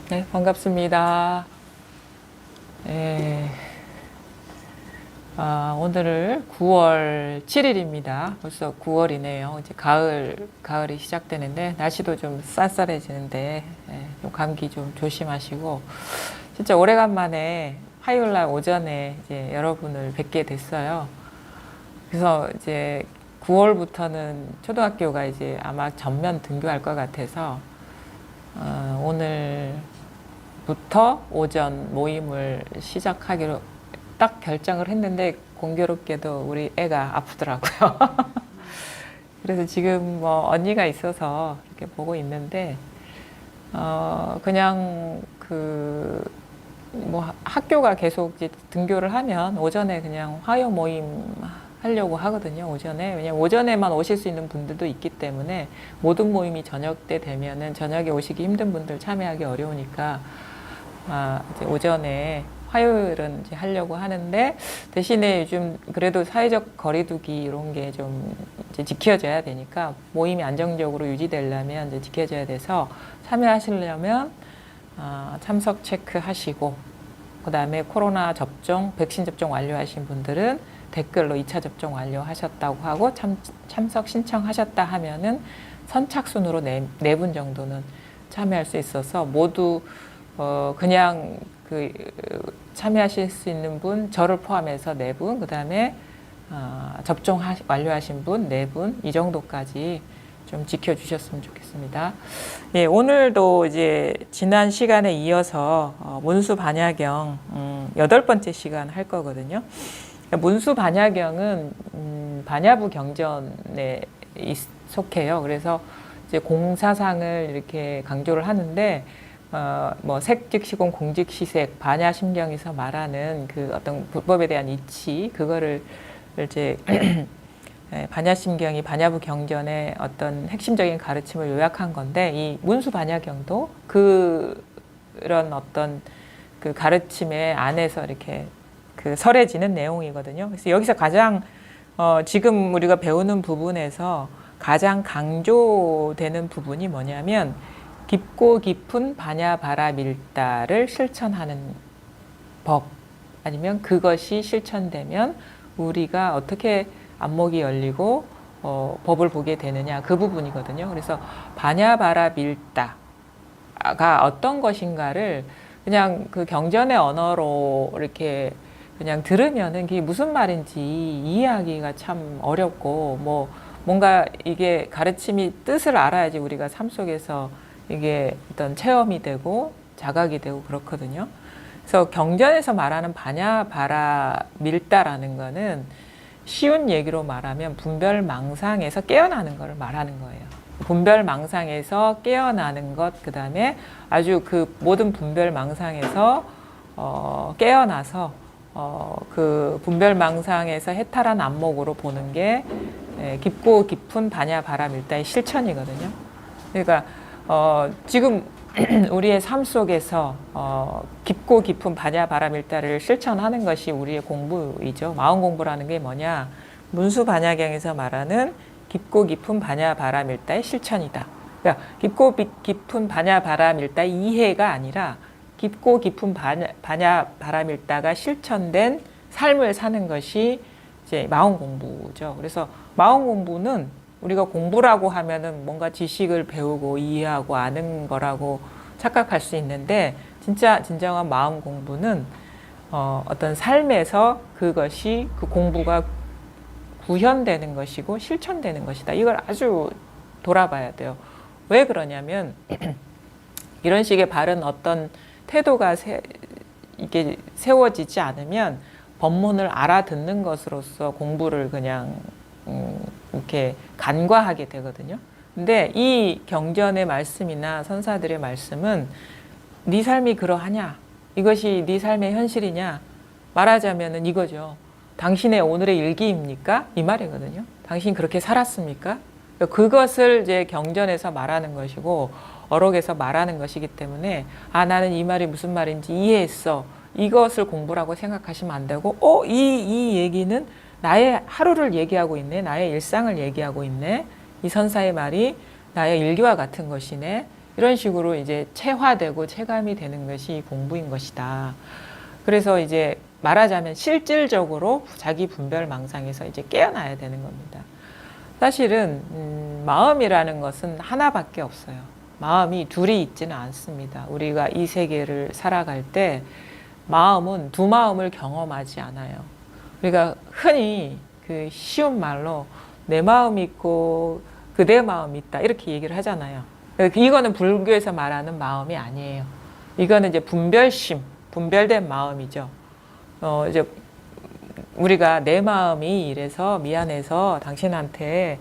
네, 반갑습니다. 네, 오늘은 9월 7일입니다. 벌써 9월이네요. 이제 가을이 시작되는데, 날씨도 좀 쌀쌀해지는데, 좀 감기 좀 조심하시고, 진짜 오래간만에 화요일 날 오전에 이제 여러분을 뵙게 됐어요. 그래서 이제 9월부터는 초등학교가 이제 아마 전면 등교할 것 같아서, 오늘부터 오전 모임을 시작하기로 딱 결정을 했는데 공교롭게도 우리 애가 아프더라고요. 그래서 지금 뭐 언니가 있어서 이렇게 보고 있는데, 그냥 뭐 학교가 계속 이제 등교를 하면 오전에 그냥 화요 모임 하려고 하거든요. 오전에. 왜냐면 오전에만 오실 수 있는 분들도 있기 때문에 모든 모임이 저녁 때 되면은 저녁에 오시기 힘든 분들 참여하기 어려우니까 이제 오전에 화요일은 이제 하려고 하는데, 대신에 요즘 그래도 사회적 거리두기 이런 게 좀 이제 지켜져야 되니까 모임이 안정적으로 유지되려면 이제 지켜져야 돼서 참여하시려면 참석 체크하시고, 그 다음에 코로나 접종, 백신 접종 완료하신 분들은 댓글로 2차 접종 완료하셨다고 하고 참석 신청하셨다 하면은 선착순으로 네 분 정도는 참여할 수 있어서 모두 그냥 참여하실 수 있는 분, 저를 포함해서 4분, 그 다음에 접종 완료하신 분 4분, 이 정도까지 좀 지켜주셨으면 좋겠습니다. 예, 오늘도 이제 지난 시간에 이어서 문수 반야경 8번째 시간 할 거거든요. 문수 반야경은 반야부 경전에 속해요. 그래서 이제 공사상을 이렇게 강조를 하는데, 뭐 색즉시공 공즉시색 반야심경에서 말하는 그 어떤 불법에 대한 이치, 그거를 이제 반야심경이 반야부 경전의 어떤 핵심적인 가르침을 요약한 건데, 이 문수 반야경도 그런 어떤 그 가르침의 안에서 이렇게 설해지는 내용이거든요. 그래서 여기서 가장 지금 우리가 배우는 부분에서 가장 강조되는 부분이 뭐냐면, 깊고 깊은 반야바라밀다를 실천하는 법, 아니면 그것이 실천되면 우리가 어떻게 안목이 열리고 법을 보게 되느냐, 그 부분이거든요. 그래서 반야바라밀다가 어떤 것인가를 그냥 그 경전의 언어로 이렇게 그냥 들으면은 그게 무슨 말인지 이해하기가 참 어렵고, 뭐 뭔가 이게 가르침이 뜻을 알아야지 우리가 삶 속에서 이게 어떤 체험이 되고 자각이 되고 그렇거든요. 그래서 경전에서 말하는 반야바라밀다라는 거는 쉬운 얘기로 말하면 분별망상에서 깨어나는 것을 말하는 거예요. 분별망상에서 깨어나는 것, 그 다음에 아주 그 모든 분별망상에서 깨어나서 그 분별망상에서 해탈한 안목으로 보는 게 깊고 깊은 반야바라밀다의 실천이거든요. 그러니까 지금 우리의 삶 속에서 깊고 깊은 반야바라밀다를 실천하는 것이 우리의 공부이죠. 마음 공부라는 게 뭐냐? 문수 반야경에서 말하는 깊고 깊은 반야바라밀다의 실천이다. 그러니까 깊고 깊은 반야바라밀다의 이해가 아니라 깊고 깊은 반야바라밀다가 실천된 삶을 사는 것이 이제 마음 공부죠. 그래서 마음 공부는 우리가 공부라고 하면은 뭔가 지식을 배우고 이해하고 아는 거라고 착각할 수 있는데, 진정한 마음 공부는 어떤 삶에서 그것이, 그 공부가 구현되는 것이고 실천되는 것이다. 이걸 아주 돌아봐야 돼요. 왜 그러냐면 이런 식의 바른 어떤 태도가 이게 세워지지 않으면 법문을 알아듣는 것으로서 공부를 그냥 이렇게 간과하게 되거든요. 근데 이 경전의 말씀이나 선사들의 말씀은 네 삶이 그러하냐? 이것이 네 삶의 현실이냐? 말하자면은 이거죠. 당신의 오늘의 일기입니까? 이 말이거든요. 당신 그렇게 살았습니까? 그것을 이제 경전에서 말하는 것이고 어록에서 말하는 것이기 때문에, 나는 이 말이 무슨 말인지 이해했어. 이것을 공부라고 생각하시면 안 되고, 이 얘기는 나의 하루를 얘기하고 있네. 나의 일상을 얘기하고 있네. 이 선사의 말이 나의 일기와 같은 것이네. 이런 식으로 이제 체화되고 체감이 되는 것이 공부인 것이다. 그래서 이제 말하자면 실질적으로 자기 분별망상에서 이제 깨어나야 되는 겁니다. 사실은 마음이라는 것은 하나밖에 없어요. 마음이 둘이 있지는 않습니다. 우리가 이 세계를 살아갈 때 마음은 두 마음을 경험하지 않아요. 우리가 흔히 그 쉬운 말로 내 마음이 있고 그대 마음이 있다 이렇게 얘기를 하잖아요. 이거는 불교에서 말하는 마음이 아니에요. 이거는 이제 분별심, 분별된 마음이죠. 이제 우리가 내 마음이 이래서 미안해서 당신한테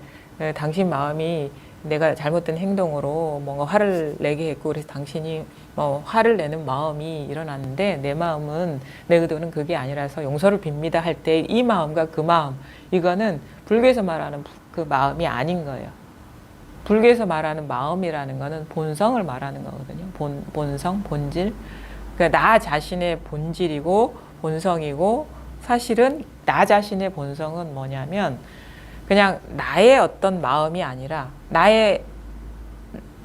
당신 마음이 내가 잘못된 행동으로 뭔가 화를 내게 했고 그래서 당신이 화를 내는 마음이 일어났는데 내 마음은 내 의도는 그게 아니라서 용서를 빕니다 할 때 이 마음과 그 마음 이거는 불교에서 말하는 그 마음이 아닌 거예요. 불교에서 말하는 마음이라는 거는 본성을 말하는 거거든요. 본성, 본질. 그러니까 나 자신의 본질이고 본성이고 사실은 나 자신의 본성은 뭐냐면 그냥 나의 어떤 마음이 아니라 나의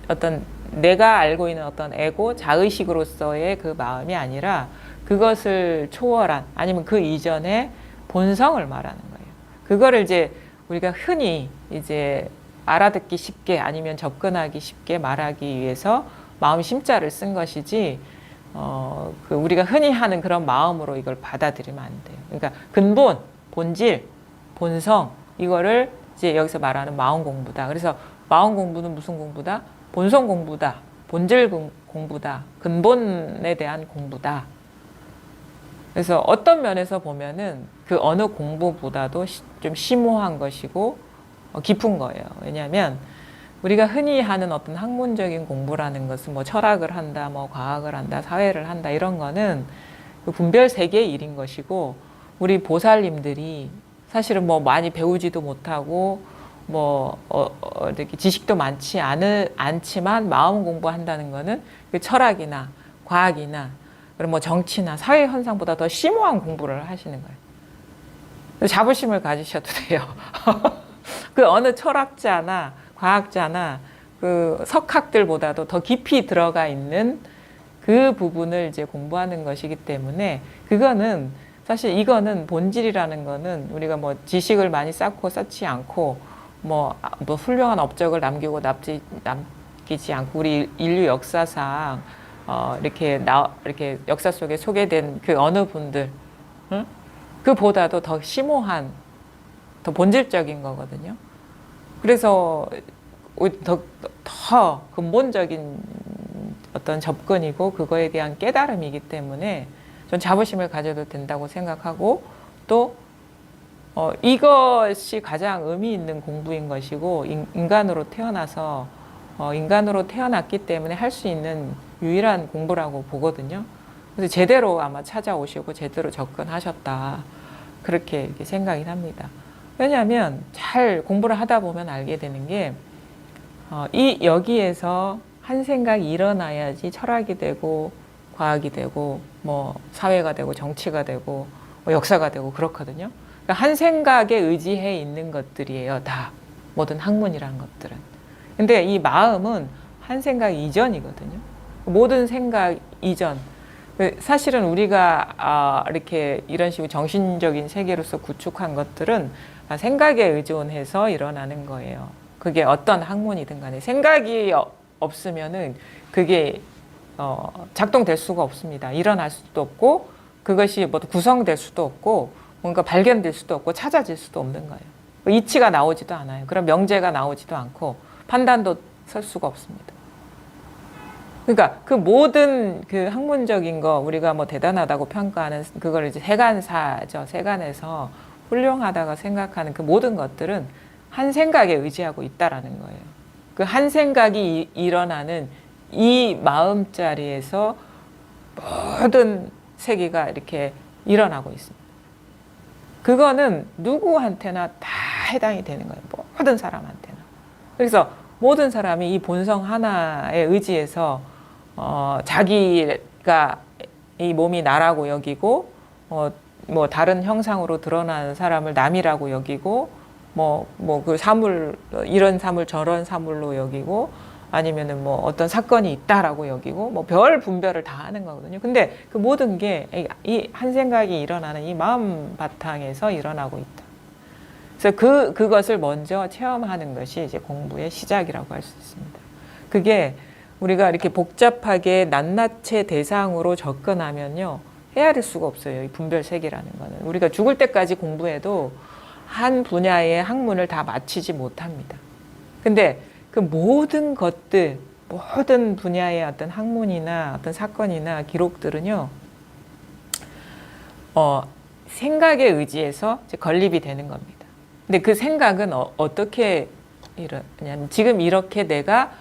어떤 내가 알고 있는 어떤 에고, 자의식으로서의 그 마음이 아니라 그것을 초월한 아니면 그 이전의 본성을 말하는 거예요. 그거를 이제 우리가 흔히 이제 알아듣기 쉽게 아니면 접근하기 쉽게 말하기 위해서 마음 심자를 쓴 것이지 그 우리가 흔히 하는 그런 마음으로 이걸 받아들이면 안 돼요. 그러니까 근본, 본질, 본성 이거를 이제 여기서 말하는 마음 공부다. 그래서 마음 공부는 무슨 공부다? 본성 공부다. 본질 공부다. 근본에 대한 공부다. 그래서 어떤 면에서 보면은 그 어느 공부보다도 좀 심오한 것이고 깊은 거예요. 왜냐하면 우리가 흔히 하는 어떤 학문적인 공부라는 것은 뭐 철학을 한다, 뭐 과학을 한다, 사회를 한다 이런 거는 그 분별 세계의 일인 것이고 우리 보살님들이 사실은 뭐 많이 배우지도 못하고 뭐 이렇게 지식도 많지 않지만 마음 공부한다는 거는 그 철학이나 과학이나 그리고 뭐 정치나 사회 현상보다 더 심오한 공부를 하시는 거예요. 자부심을 가지셔도 돼요. 그 어느 철학자나 과학자나 그 석학들보다도 더 깊이 들어가 있는 그 부분을 이제 공부하는 것이기 때문에 그거는 사실 이거는 본질이라는 거는 우리가 뭐 지식을 많이 쌓고 쌓지 않고 뭐 훌륭한 업적을 남기지 않고 우리 인류 역사상 이렇게 역사 속에 소개된 그 어느 분들 그보다도 더 심오한 더 본질적인 거거든요. 그래서 더 근본적인 어떤 접근이고 그거에 대한 깨달음이기 때문에 전 자부심을 가져도 된다고 생각하고 또 이것이 가장 의미 있는 공부인 것이고 인간으로 태어나서 인간으로 태어났기 때문에 할 수 있는 유일한 공부라고 보거든요. 그래서 제대로 아마 찾아오시고 제대로 접근하셨다 그렇게 이렇게 생각이 납니다. 왜냐하면 잘 공부를 하다 보면 알게 되는 게 여기에서 한 생각이 일어나야지 철학이 되고 과학이 되고 뭐 사회가 되고 정치가 되고 뭐 역사가 되고 그렇거든요. 그러니까 한 생각에 의지해 있는 것들이에요. 다 모든 학문이란 것들은. 근데 이 마음은 한 생각 이전이거든요. 모든 생각 이전. 사실은 우리가 이렇게 이런 식으로 정신적인 세계로서 구축한 것들은 생각에 의존해서 일어나는 거예요. 그게 어떤 학문이든 간에 생각이 없으면은 그게 작동될 수가 없습니다. 일어날 수도 없고 그것이 뭐 구성될 수도 없고 뭔가 발견될 수도 없고 찾아질 수도 없는 거예요. 이치가 나오지도 않아요. 그럼 명제가 나오지도 않고 판단도 설 수가 없습니다. 그러니까 그 모든 그 학문적인 거 우리가 뭐 대단하다고 평가하는 그걸 이제 세간사죠. 세간에서 훌륭하다고 생각하는 그 모든 것들은 한 생각에 의지하고 있다라는 거예요. 그 한 생각이 일어나는 이 마음자리에서 모든 세계가 이렇게 일어나고 있습니다. 그거는 누구한테나 다 해당이 되는 거예요. 모든 사람한테나. 그래서 모든 사람이 이 본성 하나에 의지해서 자기가 이 몸이 나라고 여기고 뭐 다른 형상으로 드러나는 사람을 남이라고 여기고 뭐 그 사물 이런 사물 저런 사물로 여기고 아니면은 뭐 어떤 사건이 있다라고 여기고 뭐 별 분별을 다 하는 거거든요. 근데 그 모든 게 이 한 생각이 일어나는 이 마음 바탕에서 일어나고 있다. 그래서 그것을 먼저 체험하는 것이 이제 공부의 시작이라고 할 수 있습니다. 그게 우리가 이렇게 복잡하게 낱낱의 대상으로 접근하면요, 헤아릴 수가 없어요. 이 분별 세계라는 거는. 우리가 죽을 때까지 공부해도 한 분야의 학문을 다 마치지 못합니다. 근데 그 모든 것들, 모든 분야의 어떤 학문이나 어떤 사건이나 기록들은요, 생각에 의지해서 이제 건립이 되는 겁니다. 근데 그 생각은 어떻게 이러냐면, 지금 이렇게 내가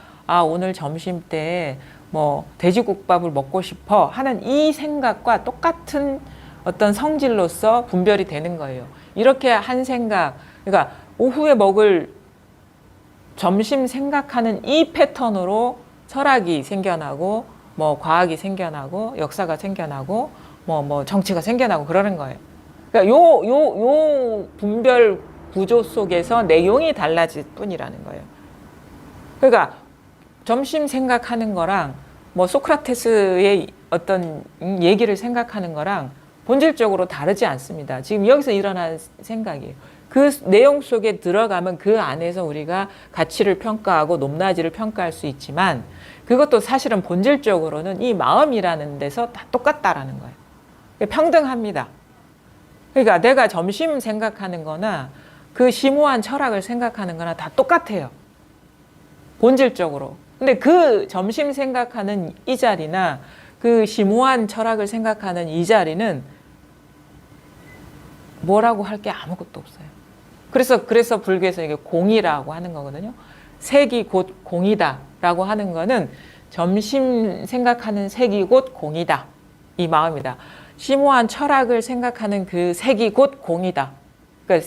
오늘 점심 때 뭐 돼지국밥을 먹고 싶어 하는 이 생각과 똑같은 어떤 성질로서 분별이 되는 거예요. 이렇게 한 생각, 그러니까 오후에 먹을 점심 생각하는 이 패턴으로 철학이 생겨나고 뭐 과학이 생겨나고 역사가 생겨나고 뭐 정치가 생겨나고 그러는 거예요. 그러니까 요 분별 구조 속에서 내용이 달라질 뿐이라는 거예요. 그러니까 점심 생각하는 거랑 뭐 소크라테스의 어떤 얘기를 생각하는 거랑 본질적으로 다르지 않습니다. 지금 여기서 일어난 생각이에요. 그 내용 속에 들어가면 그 안에서 우리가 가치를 평가하고 높낮이를 평가할 수 있지만, 그것도 사실은 본질적으로는 이 마음이라는 데서 다 똑같다라는 거예요. 평등합니다. 그러니까 내가 점심 생각하는 거나 그 심오한 철학을 생각하는 거나 다 똑같아요. 본질적으로. 근데 그 점심 생각하는 이 자리나 그 심오한 철학을 생각하는 이 자리는 뭐라고 할 게 아무것도 없어요. 그래서 불교에서 이게 공이라고 하는 거거든요. 색이 곧 공이다라고 하는 거는 점심 생각하는 색이 곧 공이다. 이 마음이다. 심오한 철학을 생각하는 그 색이 곧 공이다. 그러니까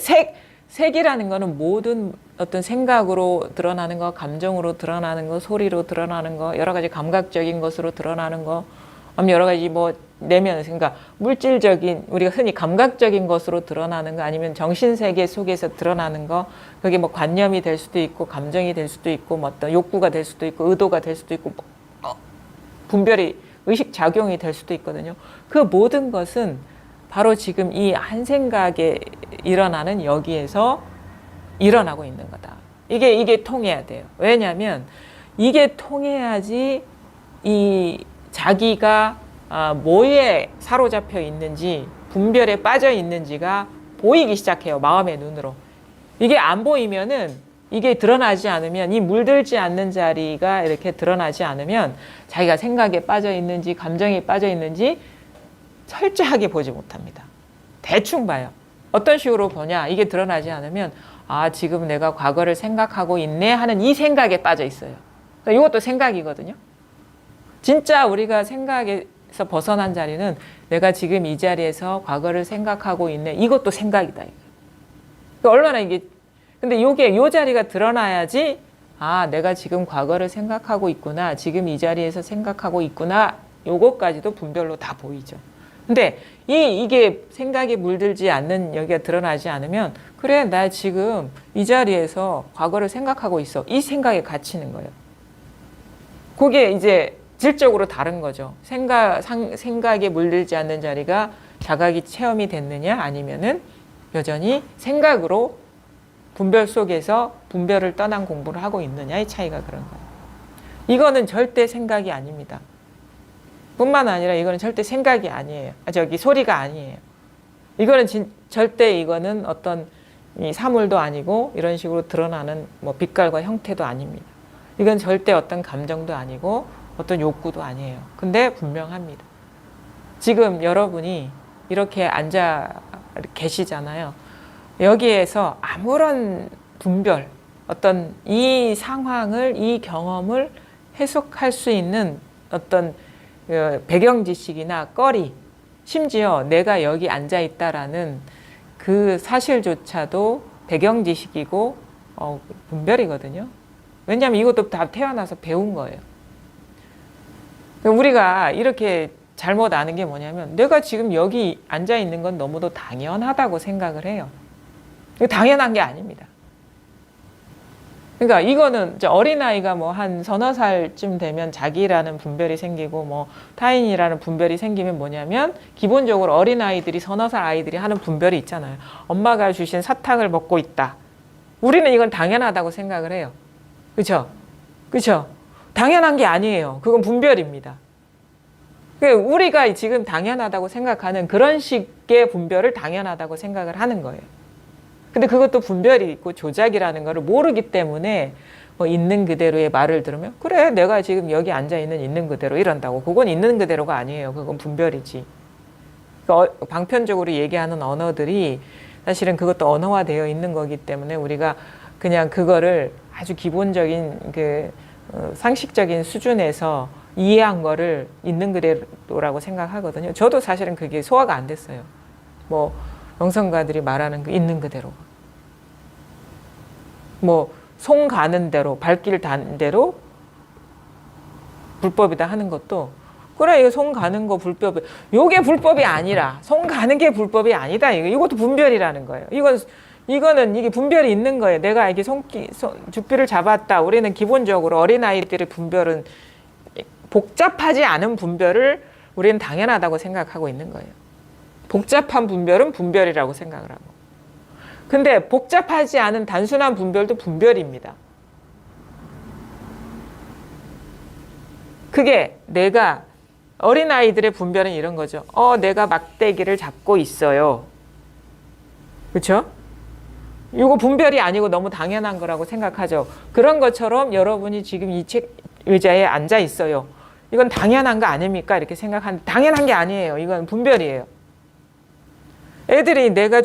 색이라는 거는 모든 어떤 생각으로 드러나는 거, 감정으로 드러나는 거, 소리로 드러나는 거, 여러 가지 감각적인 것으로 드러나는 거, 여러 가지 뭐 내면, 그러니까 물질적인, 우리가 흔히 감각적인 것으로 드러나는 거, 아니면 정신세계 속에서 드러나는 거, 그게 뭐 관념이 될 수도 있고, 감정이 될 수도 있고, 뭐 어떤 욕구가 될 수도 있고, 의도가 될 수도 있고, 분별이, 의식 작용이 될 수도 있거든요. 그 모든 것은 바로 지금 이 한 생각에 일어나는 여기에서 일어나고 있는 거다. 이게 통해야 돼요. 왜냐하면 이게 통해야지 이 자기가 뭐에 사로잡혀 있는지, 분별에 빠져 있는지가 보이기 시작해요. 마음의 눈으로. 이게 안 보이면은, 이게 드러나지 않으면, 이 물들지 않는 자리가 이렇게 드러나지 않으면 자기가 생각에 빠져 있는지 감정에 빠져 있는지 철저하게 보지 못합니다. 대충 봐요. 어떤 식으로 보냐, 이게 드러나지 않으면 지금 내가 과거를 생각하고 있네 하는 이 생각에 빠져 있어요. 그러니까 이것도 생각이거든요. 진짜 우리가 생각에서 벗어난 자리는 내가 지금 이 자리에서 과거를 생각하고 있네, 이것도 생각이다. 그러니까 얼마나 이게, 근데 요 자리가 드러나야지 내가 지금 과거를 생각하고 있구나, 지금 이 자리에서 생각하고 있구나, 요것까지도 분별로 다 보이죠. 근데 이게 생각에 물들지 않는, 여기가 드러나지 않으면, 그래, 나 지금 이 자리에서 과거를 생각하고 있어, 이 생각에 갇히는 거예요. 그게 이제 질적으로 다른 거죠. 생각에 물들지 않는 자리가 자각이 체험이 됐느냐, 아니면은 여전히 생각으로 분별 속에서 분별을 떠난 공부를 하고 있느냐의 차이가 그런 거예요. 이거는 절대 생각이 아닙니다. 뿐만 아니라 이거는 절대 생각이 아니에요. 소리가 아니에요. 이거는 절대 이거는 어떤 이 사물도 아니고 이런 식으로 드러나는 뭐 빛깔과 형태도 아닙니다. 이건 절대 어떤 감정도 아니고 어떤 욕구도 아니에요. 근데 분명합니다. 지금 여러분이 이렇게 앉아 계시잖아요. 여기에서 아무런 분별, 어떤 이 상황을, 이 경험을 해석할 수 있는 어떤 배경 지식이나 거리, 심지어 내가 여기 앉아 있다라는 그 사실조차도 배경 지식이고 분별이거든요. 왜냐하면 이것도 다 태어나서 배운 거예요. 우리가 이렇게 잘못 아는 게 뭐냐면, 내가 지금 여기 앉아 있는 건 너무도 당연하다고 생각을 해요. 이거 당연한 게 아닙니다. 그러니까 이거는 이제 어린아이가 뭐 한 서너 살쯤 되면 자기라는 분별이 생기고 뭐 타인이라는 분별이 생기면 뭐냐면 기본적으로 어린아이들이 서너 살 아이들이 하는 분별이 있잖아요. 엄마가 주신 사탕을 먹고 있다. 우리는 이건 당연하다고 생각을 해요. 그렇죠? 그렇죠? 당연한 게 아니에요. 그건 분별입니다. 우리가 지금 당연하다고 생각하는 그런 식의 분별을 당연하다고 생각을 하는 거예요. 근데 그것도 분별이 있고 조작이라는 거를 모르기 때문에 뭐 있는 그대로의 말을 들으면 그래 내가 지금 여기 앉아있는 그대로 이런다고. 그건 있는 그대로가 아니에요. 그건 분별이지. 그러니까 방편적으로 얘기하는 언어들이 사실은 그것도 언어화되어 있는 거기 때문에 우리가 그냥 그거를 아주 기본적인 상식적인 수준에서 이해한 거를 있는 그대로라고 생각하거든요. 저도 사실은 그게 소화가 안 됐어요. 뭐 영성가들이 말하는 그 있는 그대로. 뭐 송 가는 대로 발길 단 대로 불법이다 하는 것도 그래 이거 송 가는 거 불법이 요게 불법이 아니라 송 가는 게 불법이 아니다. 이것도 분별이라는 거예요. 이거는 이게 분별이 있는 거예요. 내가 이게 죽비를 잡았다. 우리는 기본적으로 어린아이들의 분별은 복잡하지 않은 분별을 우리는 당연하다고 생각하고 있는 거예요. 복잡한 분별은 분별이라고 생각을 하고. 근데 복잡하지 않은 단순한 분별도 분별입니다. 그게 내가 어린아이들의 분별은 이런 거죠. 내가 막대기를 잡고 있어요. 그렇죠? 이거 분별이 아니고 너무 당연한 거라고 생각하죠. 그런 것처럼 여러분이 지금 이 의자에 앉아 있어요. 이건 당연한 거 아닙니까? 이렇게 생각하는데 당연한 게 아니에요. 이건 분별이에요. 애들이 내가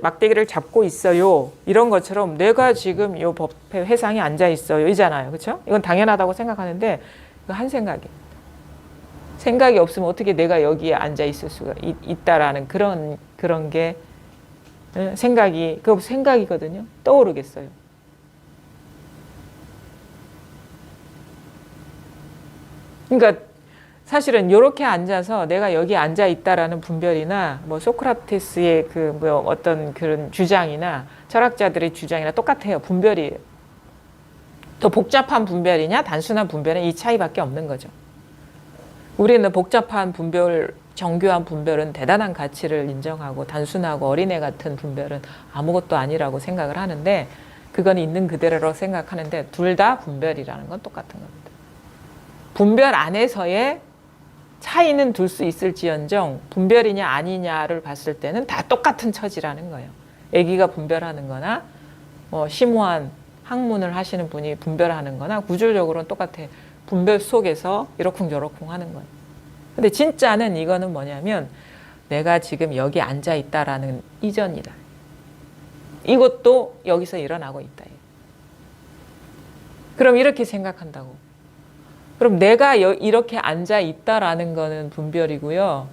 막대기를 잡고 있어요. 이런 것처럼 내가 지금 이 법회 회상에 앉아 있어요. 이잖아요. 그렇죠? 이건 당연하다고 생각하는데 이거 한 생각이에요. 생각이 없으면 어떻게 내가 여기에 앉아 있을 수가 있다라는 그런 게 그거 생각이거든요. 떠오르겠어요. 그러니까 사실은 이렇게 앉아서 내가 여기 앉아 있다라는 분별이나 뭐 소크라테스의 뭐 어떤 그런 주장이나 철학자들의 주장이나 똑같아요. 분별이에요. 더 복잡한 분별이냐 단순한 분별은 이 차이밖에 없는 거죠. 우리는 복잡한 분별, 정교한 분별은 대단한 가치를 인정하고 단순하고 어린애 같은 분별은 아무것도 아니라고 생각을 하는데 그건 있는 그대로라고 생각하는데 둘 다 분별이라는 건 똑같은 겁니다. 분별 안에서의 차이는 둘 수 있을지언정 분별이냐 아니냐를 봤을 때는 다 똑같은 처지라는 거예요. 아기가 분별하는 거나 뭐 심오한 학문을 하시는 분이 분별하는 거나 구조적으로는 똑같아요. 분별 속에서 이러쿵저러쿵 하는 거예요. 근데 진짜는 이거는 뭐냐면 내가 지금 여기 앉아 있다라는 이전이다. 이것도 여기서 일어나고 있다. 그럼 이렇게 생각한다고. 그럼 내가 이렇게 앉아 있다라는 거는 분별이고요.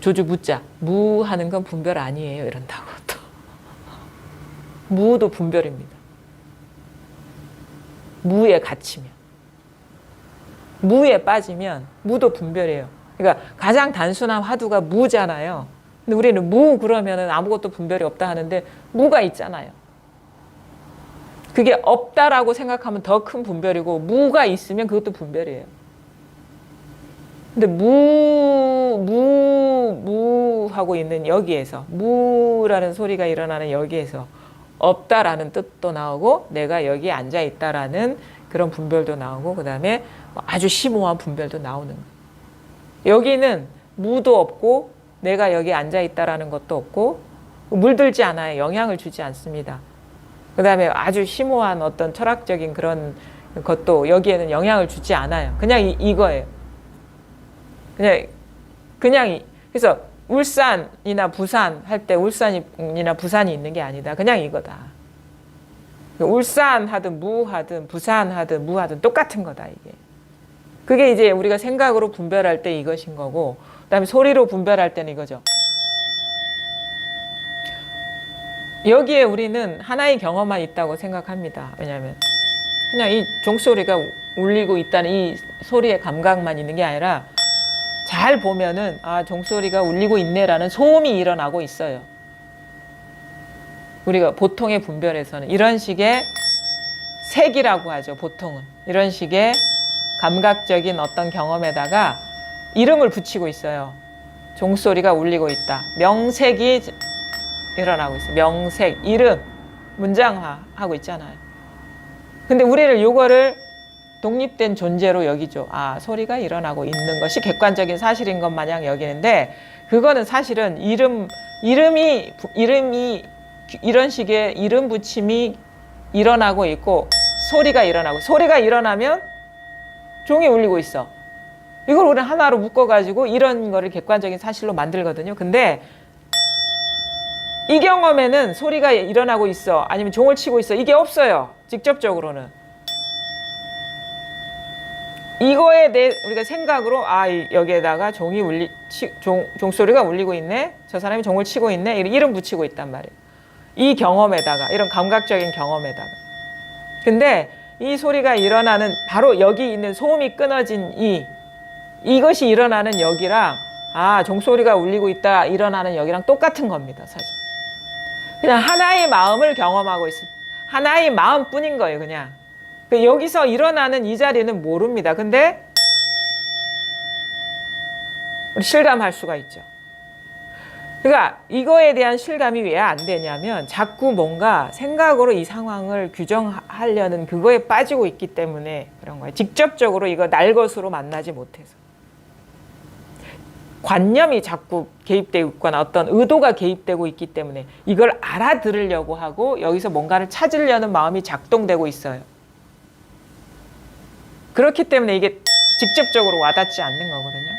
조주 무자, 무하는 건 분별 아니에요. 이런다고 또. 무도 분별입니다. 무에 갇히면. 무에 빠지면 무도 분별이에요. 그러니까 가장 단순한 화두가 무잖아요. 근데 우리는 무 그러면은 아무것도 분별이 없다 하는데 무가 있잖아요. 그게 없다라고 생각하면 더 큰 분별이고 무가 있으면 그것도 분별이에요. 근데 무 하고 있는 여기에서 무라는 소리가 일어나는 여기에서 없다라는 뜻도 나오고 내가 여기에 앉아 있다라는 그런 분별도 나오고 그 다음에 아주 심오한 분별도 나오는 거예요. 여기는 무도 없고 내가 여기 앉아 있다라는 것도 없고 물들지 않아요. 영향을 주지 않습니다. 그 다음에 아주 심오한 어떤 철학적인 그런 것도 여기에는 영향을 주지 않아요. 그냥 이거예요. 그래서 울산이나 부산 할 때 울산이나 부산이 있는 게 아니다. 그냥 이거다. 울산 하든 무 하든 부산 하든 무 하든 똑같은 거다 이게. 그게 이제 우리가 생각으로 분별할 때 이것인 거고 그다음에 소리로 분별할 때는 이거죠. 여기에 우리는 하나의 경험만 있다고 생각합니다. 왜냐하면 그냥 이 종소리가 울리고 있다는 이 소리의 감각만 있는 게 아니라 잘 보면은 종소리가 울리고 있네라는 소음이 일어나고 있어요. 우리가 보통의 분별에서는 이런 식의 색이라고 하죠. 보통은 이런 식의 감각적인 어떤 경험에다가 이름을 붙이고 있어요. 종소리가 울리고 있다. 명색이 일어나고 있어요. 명색, 이름, 문장화하고 있잖아요. 근데 우리를 이거를 독립된 존재로 여기죠. 아, 소리가 일어나고 있는 것이 객관적인 사실인 것 마냥 여기는데, 그거는 사실은 이름이 이런 식의 이름 붙임이 일어나고 있고, 소리가 일어나면 종이 울리고 있어. 이걸 우리는 하나로 묶어가지고 이런 거를 객관적인 사실로 만들거든요. 근데 이 경험에는 소리가 일어나고 있어, 아니면 종을 치고 있어, 이게 없어요. 직접적으로는. 이거에 대해 우리가 생각으로, 아, 여기에다가 종소리가 울리고 있네, 저 사람이 종을 치고 있네, 이름 붙이고 있단 말이에요. 이 경험에다가, 이런 감각적인 경험에다가. 근데 이 소리가 일어나는 바로 여기 있는 소음이 끊어진 이것이 일어나는 여기랑, 아, 종소리가 울리고 있다 일어나는 여기랑 똑같은 겁니다. 사실 그냥 하나의 마음을 경험하고 있습니다. 하나의 마음뿐인 거예요. 그냥 여기서 일어나는 이 자리는 모릅니다. 근데 우리 실감할 수가 있죠. 그러니까 이거에 대한 실감이 왜 안 되냐면, 자꾸 뭔가 생각으로 이 상황을 규정하려는 그거에 빠지고 있기 때문에 그런 거예요. 직접적으로 이거 날 것으로 만나지 못해서. 관념이 자꾸 개입되고 있거나 어떤 의도가 개입되고 있기 때문에 이걸 알아들으려고 하고 여기서 뭔가를 찾으려는 마음이 작동되고 있어요. 그렇기 때문에 이게 직접적으로 와닿지 않는 거거든요.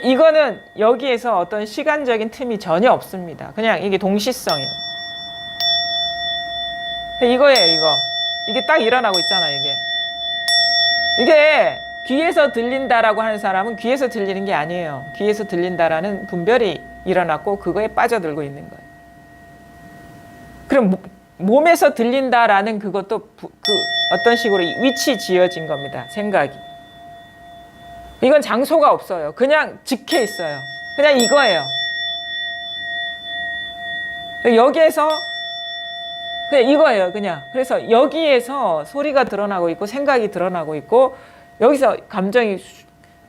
이거는 여기에서 어떤 시간적인 틈이 전혀 없습니다. 그냥 이게 동시성이에요. 이거예요, 이게 딱 일어나고 있잖아, 이게 귀에서 들린다라고 하는 사람은 귀에서 들리는 게 아니에요. 귀에서 들린다라는 분별이 일어났고 그거에 빠져들고 있는 거예요. 그럼 몸에서 들린다라는 그것도 어떤 식으로 위치 지어진 겁니다. 생각이. 이건 장소가 없어요. 그냥 직해 있어요. 그냥 이거예요. 여기에서 그냥 이거예요. 그냥. 그래서 여기에서 소리가 드러나고 있고 생각이 드러나고 있고, 여기서 감정이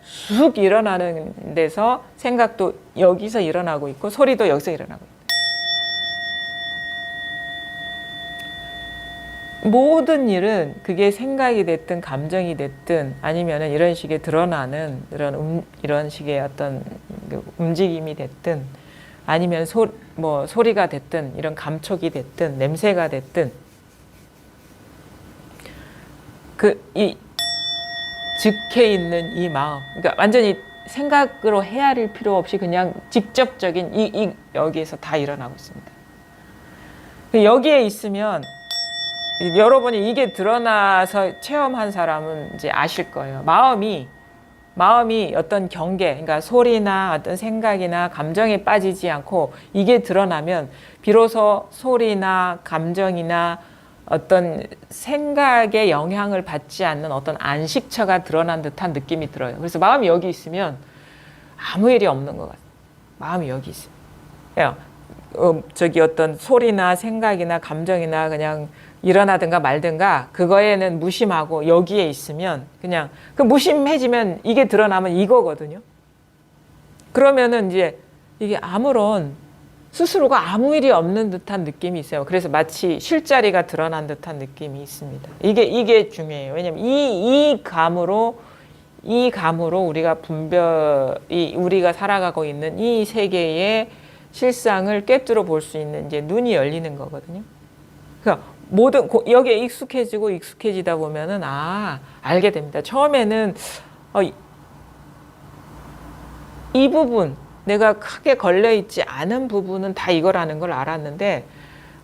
쑥 일어나는 데서 생각도 여기서 일어나고 있고 소리도 여기서 일어나고 있고. 모든 일은 그게 생각이 됐든 감정이 됐든 아니면은 이런 식의 드러나는 이런 식의 어떤 움직임이 됐든 아니면 소리가 됐든 이런 감촉이 됐든 냄새가 됐든 즉해 있는 이 마음, 그러니까 완전히 생각으로 헤아릴 필요 없이 그냥 직접적인 여기에서 다 일어나고 있습니다. 여기에 있으면 여러분이 이게 드러나서 체험한 사람은 이제 아실 거예요. 마음이 어떤 경계, 그러니까 소리나 어떤 생각이나 감정에 빠지지 않고 이게 드러나면 비로소 소리나 감정이나 어떤 생각에 영향을 받지 않는 어떤 안식처가 드러난 듯한 느낌이 들어요. 그래서 마음이 여기 있으면 아무 일이 없는 것 같아요. 마음이 여기 있어요. 어떤 소리나 생각이나 감정이나 그냥 일어나든가 말든가 그거에는 무심하고 여기에 있으면 그냥 무심해지면 이게 드러나면 이거거든요. 그러면은 이제 이게 아무런 스스로가 아무 일이 없는 듯한 느낌이 있어요. 그래서 마치 쉴자리가 드러난 듯한 느낌이 있습니다. 이게 중요해요. 왜냐면 이 감으로 우리가 우리가 살아가고 있는 이 세계의 실상을 꿰뚫어 볼 수 있는 이제 눈이 열리는 거거든요. 그러니까 여기에 익숙해지다 보면은 알게 됩니다. 처음에는 이 부분, 내가 크게 걸려있지 않은 부분은 다 이거라는 걸 알았는데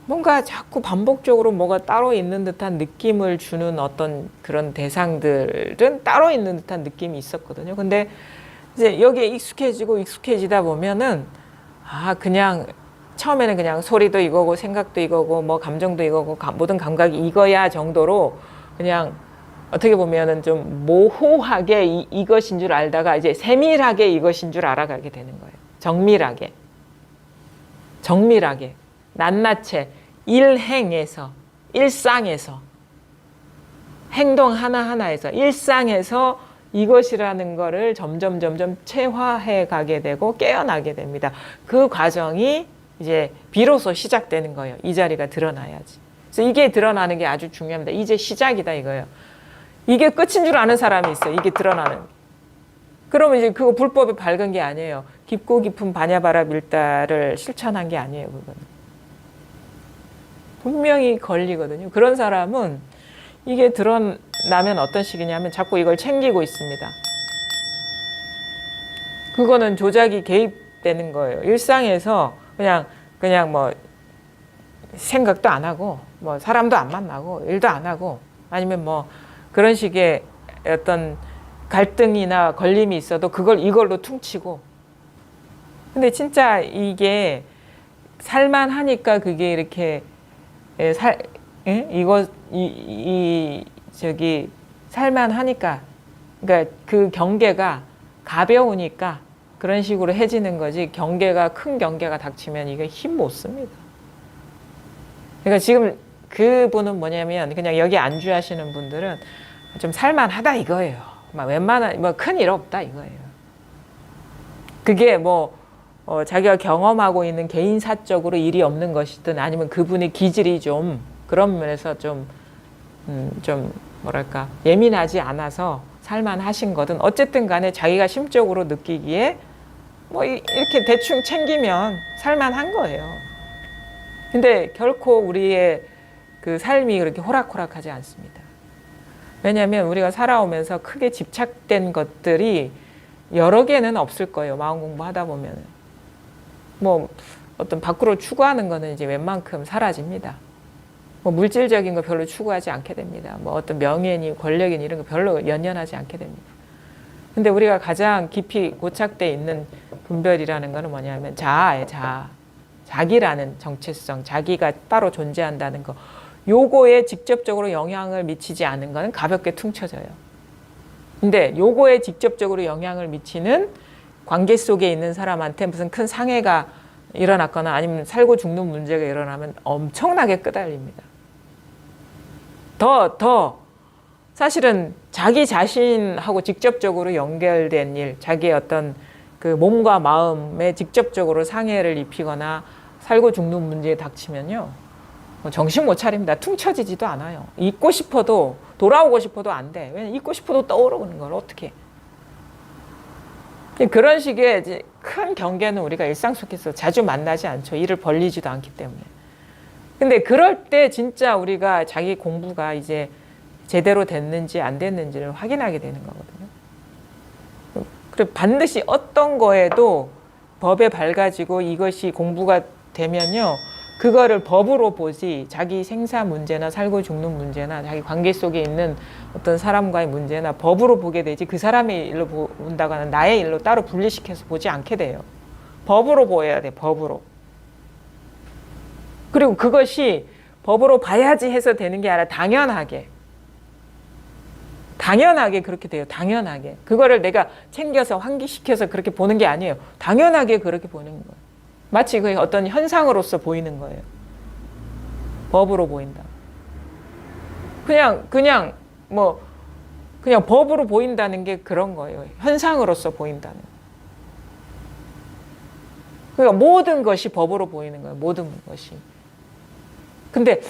뭔가 자꾸 반복적으로 뭐가 따로 있는 듯한 느낌을 주는 어떤 그런 대상들은 따로 있는 듯한 느낌이 있었거든요. 근데 이제 여기에 익숙해지다 보면은 그냥 처음에는 그냥 소리도 이거고 생각도 이거고 뭐 감정도 이거고 모든 감각이 이거야 정도로 그냥 어떻게 보면은 좀 모호하게 이것인 줄 알다가 이제 세밀하게 이것인 줄 알아가게 되는 거예요. 정밀하게. 낱낱이 일행에서, 일상에서, 행동 하나하나에서, 일상에서 이것이라는 거를 점점 체화해 가게 되고 깨어나게 됩니다. 그 과정이 이제 비로소 시작되는 거예요. 이 자리가 드러나야지. 그래서 이게 드러나는 게 아주 중요합니다. 이제 시작이다 이거예요. 이게 끝인 줄 아는 사람이 있어요. 이게 드러나는. 그러면 이제 그거 불법에 밝은 게 아니에요. 깊고 깊은 바냐바라 밀다를 실천한 게 아니에요. 그거는. 분명히 걸리거든요. 그런 사람은 이게 드러나면 어떤 식이냐면 자꾸 이걸 챙기고 있습니다. 그거는 조작이 개입되는 거예요. 일상에서 그냥 뭐 생각도 안 하고 뭐 사람도 안 만나고 일도 안 하고 아니면 뭐 그런 식의 어떤 갈등이나 걸림이 있어도 그걸 이걸로 퉁치고. 근데 진짜 이게 살만하니까 그게 이렇게 저기 살만하니까, 그러니까 그 경계가 가벼우니까 그런 식으로 해지는 거지. 큰 경계가 닥치면 이게 힘 못 씁니다. 그러니까 지금 그분은 뭐냐면 그냥 여기 안주하시는 분들은 좀 살만하다 이거예요. 막 웬만한 뭐 큰일 없다 이거예요. 그게 뭐 자기가 경험하고 있는 개인사적으로 일이 없는 것이든 아니면 그분의 기질이 좀 그런 면에서 좀 뭐랄까 예민하지 않아서 살만하신 거든 어쨌든 간에 자기가 심적으로 느끼기에 뭐 이렇게 대충 챙기면 살만한 거예요. 근데 결코 우리의 그 삶이 그렇게 호락호락하지 않습니다. 왜냐하면 우리가 살아오면서 크게 집착된 것들이 여러 개는 없을 거예요. 마음 공부하다 보면은. 뭐 어떤 밖으로 추구하는 거는 이제 웬만큼 사라집니다. 뭐 물질적인 거 별로 추구하지 않게 됩니다. 뭐 어떤 명예니 권력이니 이런 거 별로 연연하지 않게 됩니다. 근데 우리가 가장 깊이 고착되어 있는 분별이라는 거는 뭐냐면 자아예요. 자기라는 정체성, 자기가 따로 존재한다는 거. 요거에 직접적으로 영향을 미치지 않은 거는 가볍게 퉁쳐져요. 근데 요거에 직접적으로 영향을 미치는 관계 속에 있는 사람한테 무슨 큰 상해가 일어났거나 아니면 살고 죽는 문제가 일어나면 엄청나게 끄달립니다. 더 사실은 자기 자신하고 직접적으로 연결된 일, 자기의 어떤 그 몸과 마음에 직접적으로 상해를 입히거나 살고 죽는 문제에 닥치면요. 정신 못 차립니다. 퉁쳐지지도 않아요. 잊고 싶어도 돌아오고 싶어도 안 돼. 왜냐면 잊고 싶어도 떠오르는 걸 어떻게. 그런 식의 이제 큰 경계는 우리가 일상 속에서 자주 만나지 않죠. 일을 벌리지도 않기 때문에. 근데 그럴 때 진짜 우리가 자기 공부가 이제 제대로 됐는지 안 됐는지를 확인하게 되는 거거든요. 그리고 반드시 어떤 거에도 법에 밝아지고 이것이 공부가 되면요. 그거를 법으로 보지 자기 생사 문제나 살고 죽는 문제나 자기 관계 속에 있는 어떤 사람과의 문제나 법으로 보게 되지 그 사람의 일로 본다거나 나의 일로 따로 분리시켜서 보지 않게 돼요. 법으로 보여야 돼. 법으로. 그리고 그것이 법으로 봐야지 해서 되는 게 아니라 당연하게 그렇게 돼요. 당연하게. 그거를 내가 챙겨서 환기시켜서 그렇게 보는 게 아니에요. 당연하게 그렇게 보는 거예요. 마치 그 어떤 현상으로서 보이는 거예요. 법으로 보인다. 그냥 법으로 보인다는 게 그런 거예요. 현상으로서 보인다는. 그러니까 모든 것이 법으로 보이는 거예요. 모든 것이. 근데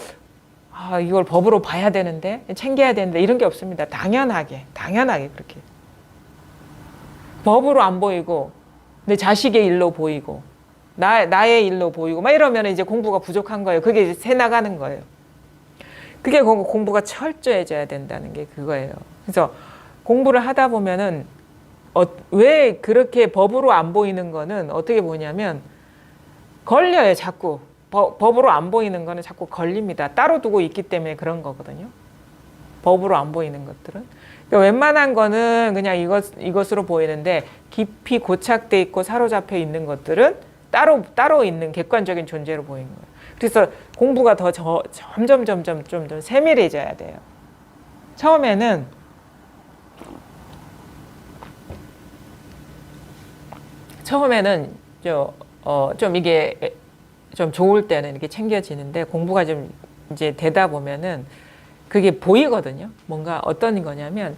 이걸 법으로 봐야 되는데 챙겨야 되는데 이런 게 없습니다. 당연하게 그렇게. 법으로 안 보이고 내 자식의 일로 보이고 나의 일로 보이고 막 이러면 이제 공부가 부족한 거예요. 그게 이제 새 나가는 거예요. 그게 공부가 철저해져야 된다는 게 그거예요. 그래서 공부를 하다 보면은 왜 그렇게 법으로 안 보이는 거는 어떻게 보냐면 걸려요. 자꾸 법으로 안 보이는 거는 자꾸 걸립니다. 따로 두고 있기 때문에 그런 거거든요. 법으로 안 보이는 것들은. 그러니까 웬만한 거는 그냥 이것으로 보이는데 깊이 고착돼 있고 사로잡혀 있는 것들은 따로 있는 객관적인 존재로 보이는 거예요. 그래서 공부가 더 점점 좀 더 세밀해져야 돼요. 처음에는 좀 이게 좀 좋을 때는 이렇게 챙겨지는데 공부가 좀 이제 되다 보면은 그게 보이거든요. 뭔가 어떤 거냐면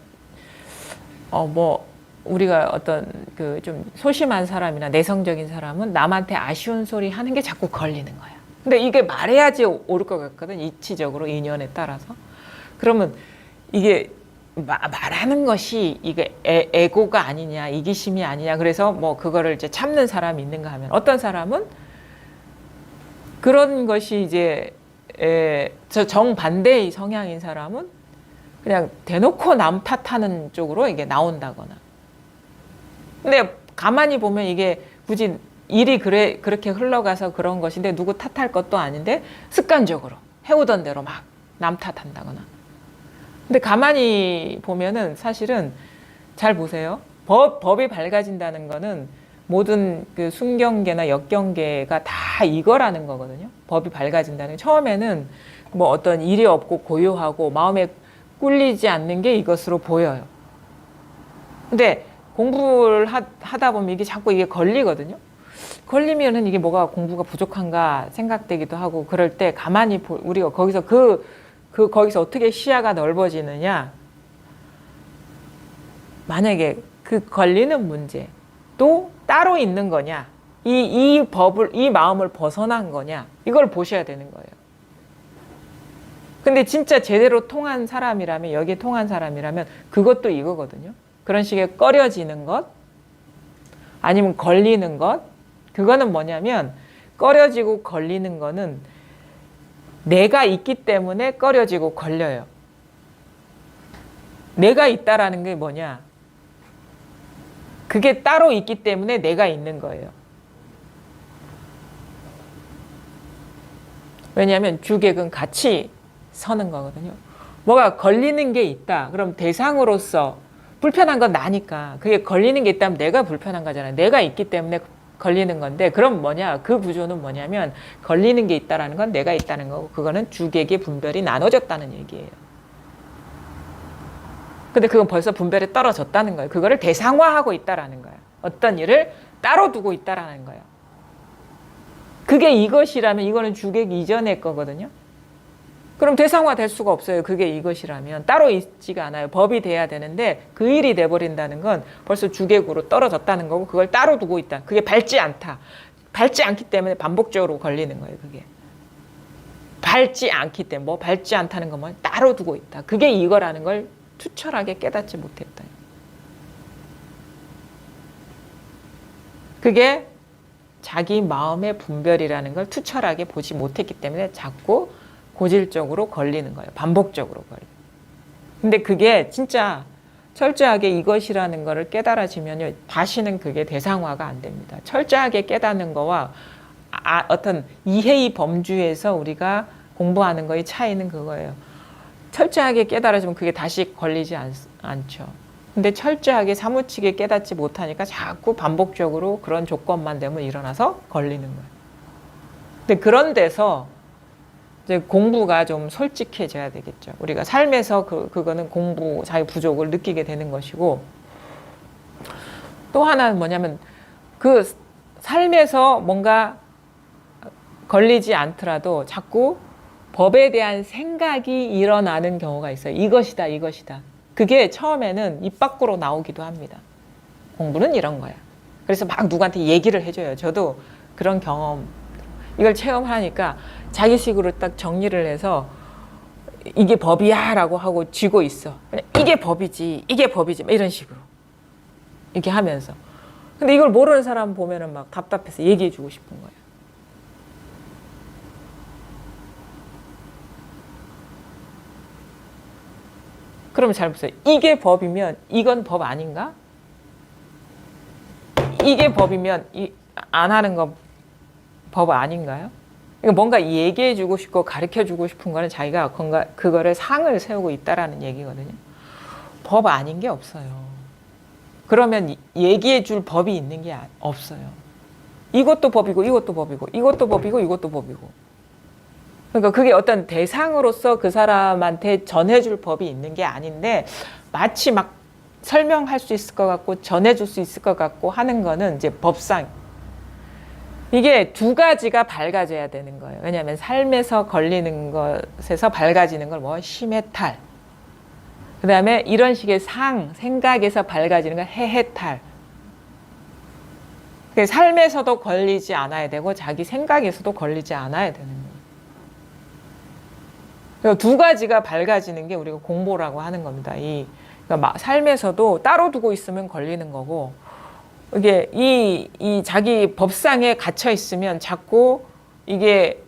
뭐 우리가 어떤 그 좀 소심한 사람이나 내성적인 사람은 남한테 아쉬운 소리 하는 게 자꾸 걸리는 거야. 근데 이게 말해야지 옳을 것 같거든. 이치적으로 인연에 따라서. 그러면 이게 말하는 것이 이게 에고가 아니냐, 이기심이 아니냐. 그래서 뭐 그거를 이제 참는 사람이 있는가 하면 어떤 사람은 그런 것이 이제 저 정반대의 성향인 사람은 그냥 대놓고 남 탓하는 쪽으로 이게 나온다거나. 근데 가만히 보면 이게 굳이 일이 그렇게 흘러가서 그런 것인데 누구 탓할 것도 아닌데 습관적으로 해오던 대로 막 남 탓한다거나. 근데 가만히 보면은 사실은 잘 보세요. 법이 밝아진다는 거는 모든 그 순경계나 역경계가 다 이거라는 거거든요. 법이 밝아진다는 게. 처음에는 뭐 어떤 일이 없고 고요하고 마음에 꿀리지 않는 게 이것으로 보여요. 근데 공부를 하다 보면 이게 자꾸 이게 걸리거든요. 걸리면은 이게 뭐가 공부가 부족한가 생각되기도 하고 그럴 때 가만히 우리가 거기서 거기서 어떻게 시야가 넓어지느냐. 만약에 그 걸리는 문제 또 따로 있는 거냐. 이 마음을 벗어난 거냐. 이걸 보셔야 되는 거예요. 근데 진짜 제대로 통한 사람이라면, 여기에 통한 사람이라면 그것도 이거거든요. 그런 식의 꺼려지는 것, 아니면 걸리는 것, 그거는 뭐냐면 꺼려지고 걸리는 거는 내가 있기 때문에 꺼려지고 걸려요. 내가 있다라는 게 뭐냐? 그게 따로 있기 때문에 내가 있는 거예요. 왜냐하면 주객은 같이 서는 거거든요. 뭐가 걸리는 게 있다. 그럼 대상으로서 불편한 건 나니까. 그게 걸리는 게 있다면 내가 불편한 거잖아요. 내가 있기 때문에 걸리는 건데 그럼 뭐냐? 그 구조는 뭐냐면 걸리는 게 있다라는 건 내가 있다는 거고 그거는 주객의 분별이 나눠졌다는 얘기예요. 근데 그건 벌써 분별이 떨어졌다는 거예요. 그거를 대상화하고 있다라는 거예요. 어떤 일을 따로 두고 있다라는 거예요. 그게 이것이라면 이거는 주객 이전의 거거든요. 그럼 대상화 될 수가 없어요. 그게 이것이라면. 따로 있지가 않아요. 법이 돼야 되는데 그 일이 돼버린다는 건 벌써 주객으로 떨어졌다는 거고 그걸 따로 두고 있다. 그게 밟지 않다. 밟지 않기 때문에 반복적으로 걸리는 거예요. 그게. 밟지 않기 때문에 뭐 밟지 않다는 건 뭐 따로 두고 있다. 그게 이거라는 걸 투철하게 깨닫지 못했다. 그게 자기 마음의 분별이라는 걸 투철하게 보지 못했기 때문에 자꾸 고질적으로 걸리는 거예요. 반복적으로 걸려요. 근데 그게 진짜 철저하게 이것이라는 거를 깨달아지면요. 다시는 그게 대상화가 안 됩니다. 철저하게 깨닫는 거와 어떤 이해의 범주에서 우리가 공부하는 거의 차이는 그거예요. 철저하게 깨달아지면 그게 다시 걸리지 않죠. 근데 철저하게 사무치게 깨닫지 못하니까 자꾸 반복적으로 그런 조건만 되면 일어나서 걸리는 거예요. 근데 그런 데서 이제 공부가 좀 솔직해져야 되겠죠. 우리가 삶에서 그거는 공부, 자기 부족을 느끼게 되는 것이고 또 하나는 뭐냐면 그 삶에서 뭔가 걸리지 않더라도 자꾸 법에 대한 생각이 일어나는 경우가 있어요. 이것이다, 이것이다. 그게 처음에는 입 밖으로 나오기도 합니다. 공부는 이런 거야. 그래서 막 누구한테 얘기를 해줘요. 저도 그런 경험, 이걸 체험하니까 자기식으로 딱 정리를 해서 이게 법이야 라고 하고 쥐고 있어. 그냥 이게 법이지, 이게 법이지 이런 식으로 이렇게 하면서. 근데 이걸 모르는 사람 보면은 막 답답해서 얘기해주고 싶은 거예요. 그러면 잘 보세요. 이게 법이면 이건 법 아닌가? 이게 법이면 안 하는 거 법 아닌가요? 뭔가 얘기해주고 싶고 가르쳐주고 싶은 거는 자기가 그거를 상을 세우고 있다라는 얘기거든요. 법 아닌 게 없어요. 그러면 얘기해줄 법이 있는 게 없어요. 이것도 법이고 이것도 법이고 이것도 법이고 이것도 법이고. 그러니까 그게 어떤 대상으로서 그 사람한테 전해줄 법이 있는 게 아닌데 마치 막 설명할 수 있을 것 같고 전해줄 수 있을 것 같고 하는 거는 이제 법상. 이게 두 가지가 밝아져야 되는 거예요. 왜냐하면 삶에서 걸리는 것에서 밝아지는 걸 뭐 심해탈, 그 다음에 이런 식의 생각에서 밝아지는 건 해해탈. 삶에서도 걸리지 않아야 되고 자기 생각에서도 걸리지 않아야 되는 거예요. 두 가지가 밝아지는 게 우리가 공보라고 하는 겁니다. 그러니까 삶에서도 따로 두고 있으면 걸리는 거고, 이게 이 자기 법상에 갇혀 있으면 자꾸 이게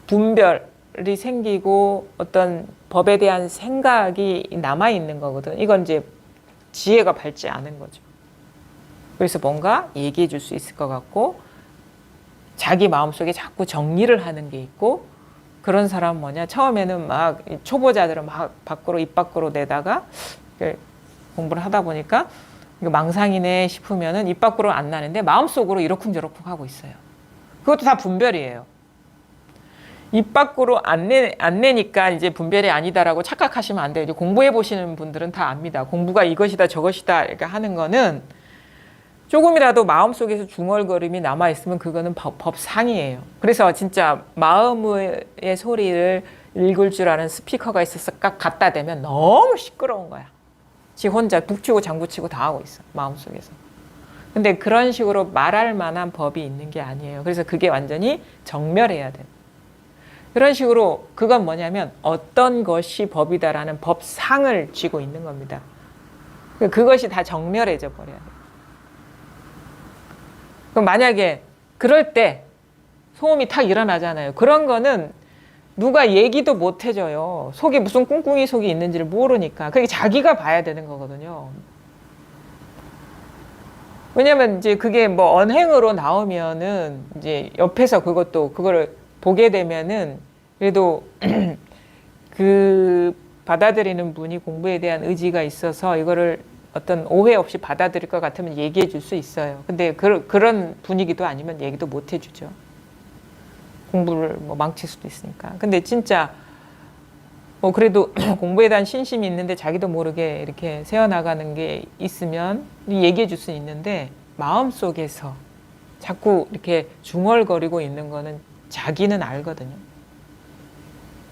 분별이 생기고 어떤 법에 대한 생각이 남아 있는 거거든. 이건 이제 지혜가 밝지 않은 거죠. 그래서 뭔가 얘기해 줄 수 있을 것 같고, 자기 마음속에 자꾸 정리를 하는 게 있고, 그런 사람 뭐냐, 처음에는 막 초보자들은 막 입 밖으로 내다가 공부를 하다 보니까 이거 망상이네 싶으면은 입 밖으로 안 나는데 마음속으로 이러쿵저러쿵 하고 있어요. 그것도 다 분별이에요. 입 밖으로 안 내니까 이제 분별이 아니다라고 착각하시면 안 돼요. 이제 공부해 보시는 분들은 다 압니다. 공부가 이것이다 저것이다 이렇게 하는 거는 조금이라도 마음속에서 중얼거림이 남아있으면 그거는 법상이에요. 그래서 진짜 마음의 소리를 읽을 줄 아는 스피커가 있어서 깍 갖다 대면 너무 시끄러운 거야. 지 혼자 북치고 장구치고 다 하고 있어, 마음속에서. 근데 그런 식으로 말할 만한 법이 있는 게 아니에요. 그래서 그게 완전히 정멸해야 돼. 그런 식으로 그건 뭐냐면 어떤 것이 법이다라는 법상을 쥐고 있는 겁니다. 그것이 다 정멸해져 버려야 돼. 그럼 만약에 그럴 때 소음이 탁 일어나잖아요. 그런 거는 누가 얘기도 못 해줘요. 속에 무슨 꿍꿍이 속이 있는지를 모르니까. 그게 자기가 봐야 되는 거거든요. 왜냐면 이제 그게 뭐 언행으로 나오면은 이제 옆에서 그거를 보게 되면은 그래도 그 받아들이는 분이 공부에 대한 의지가 있어서 이거를 어떤 오해 없이 받아들일 것 같으면 얘기해 줄 수 있어요. 근데 그런 분위기도 아니면 얘기도 못 해주죠. 공부를 뭐 망칠 수도 있으니까. 근데 진짜 뭐 그래도 공부에 대한 신심이 있는데 자기도 모르게 이렇게 새어나가는 게 있으면 얘기해 줄 수 있는데 마음속에서 자꾸 이렇게 중얼거리고 있는 거는 자기는 알거든요.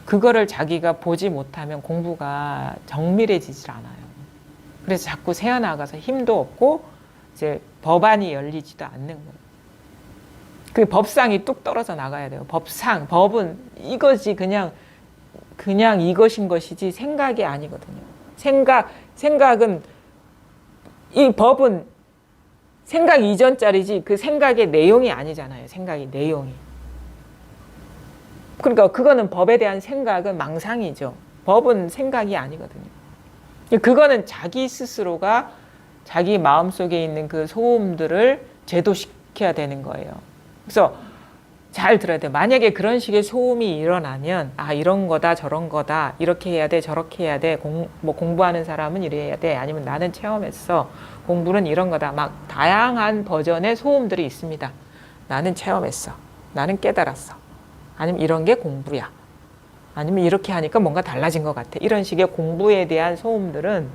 그거를 자기가 보지 못하면 공부가 정밀해지질 않아요. 그래서 자꾸 새어나가서 힘도 없고 이제 법안이 열리지도 않는 거예요. 그 법상이 뚝 떨어져 나가야 돼요. 법은 이것이 그냥 이것인 것이지 생각이 아니거든요. 생각은 이 법은 생각 이전짜리지 그 생각의 내용이 아니잖아요. 생각이 내용이. 그러니까 그거는 법에 대한 생각은 망상이죠. 법은 생각이 아니거든요. 그거는 자기 스스로가 자기 마음속에 있는 그 소음들을 제도시켜야 되는 거예요. 그래서 잘 들어야 돼요. 만약에 그런 식의 소음이 일어나면 이런 거다 저런 거다 이렇게 해야 돼 저렇게 해야 돼 공부하는 사람은 이래야 돼 아니면 나는 체험했어 공부는 이런 거다 막 다양한 버전의 소음들이 있습니다. 나는 체험했어. 나는 깨달았어. 아니면 이런 게 공부야. 아니면 이렇게 하니까 뭔가 달라진 것 같아. 이런 식의 공부에 대한 소음들은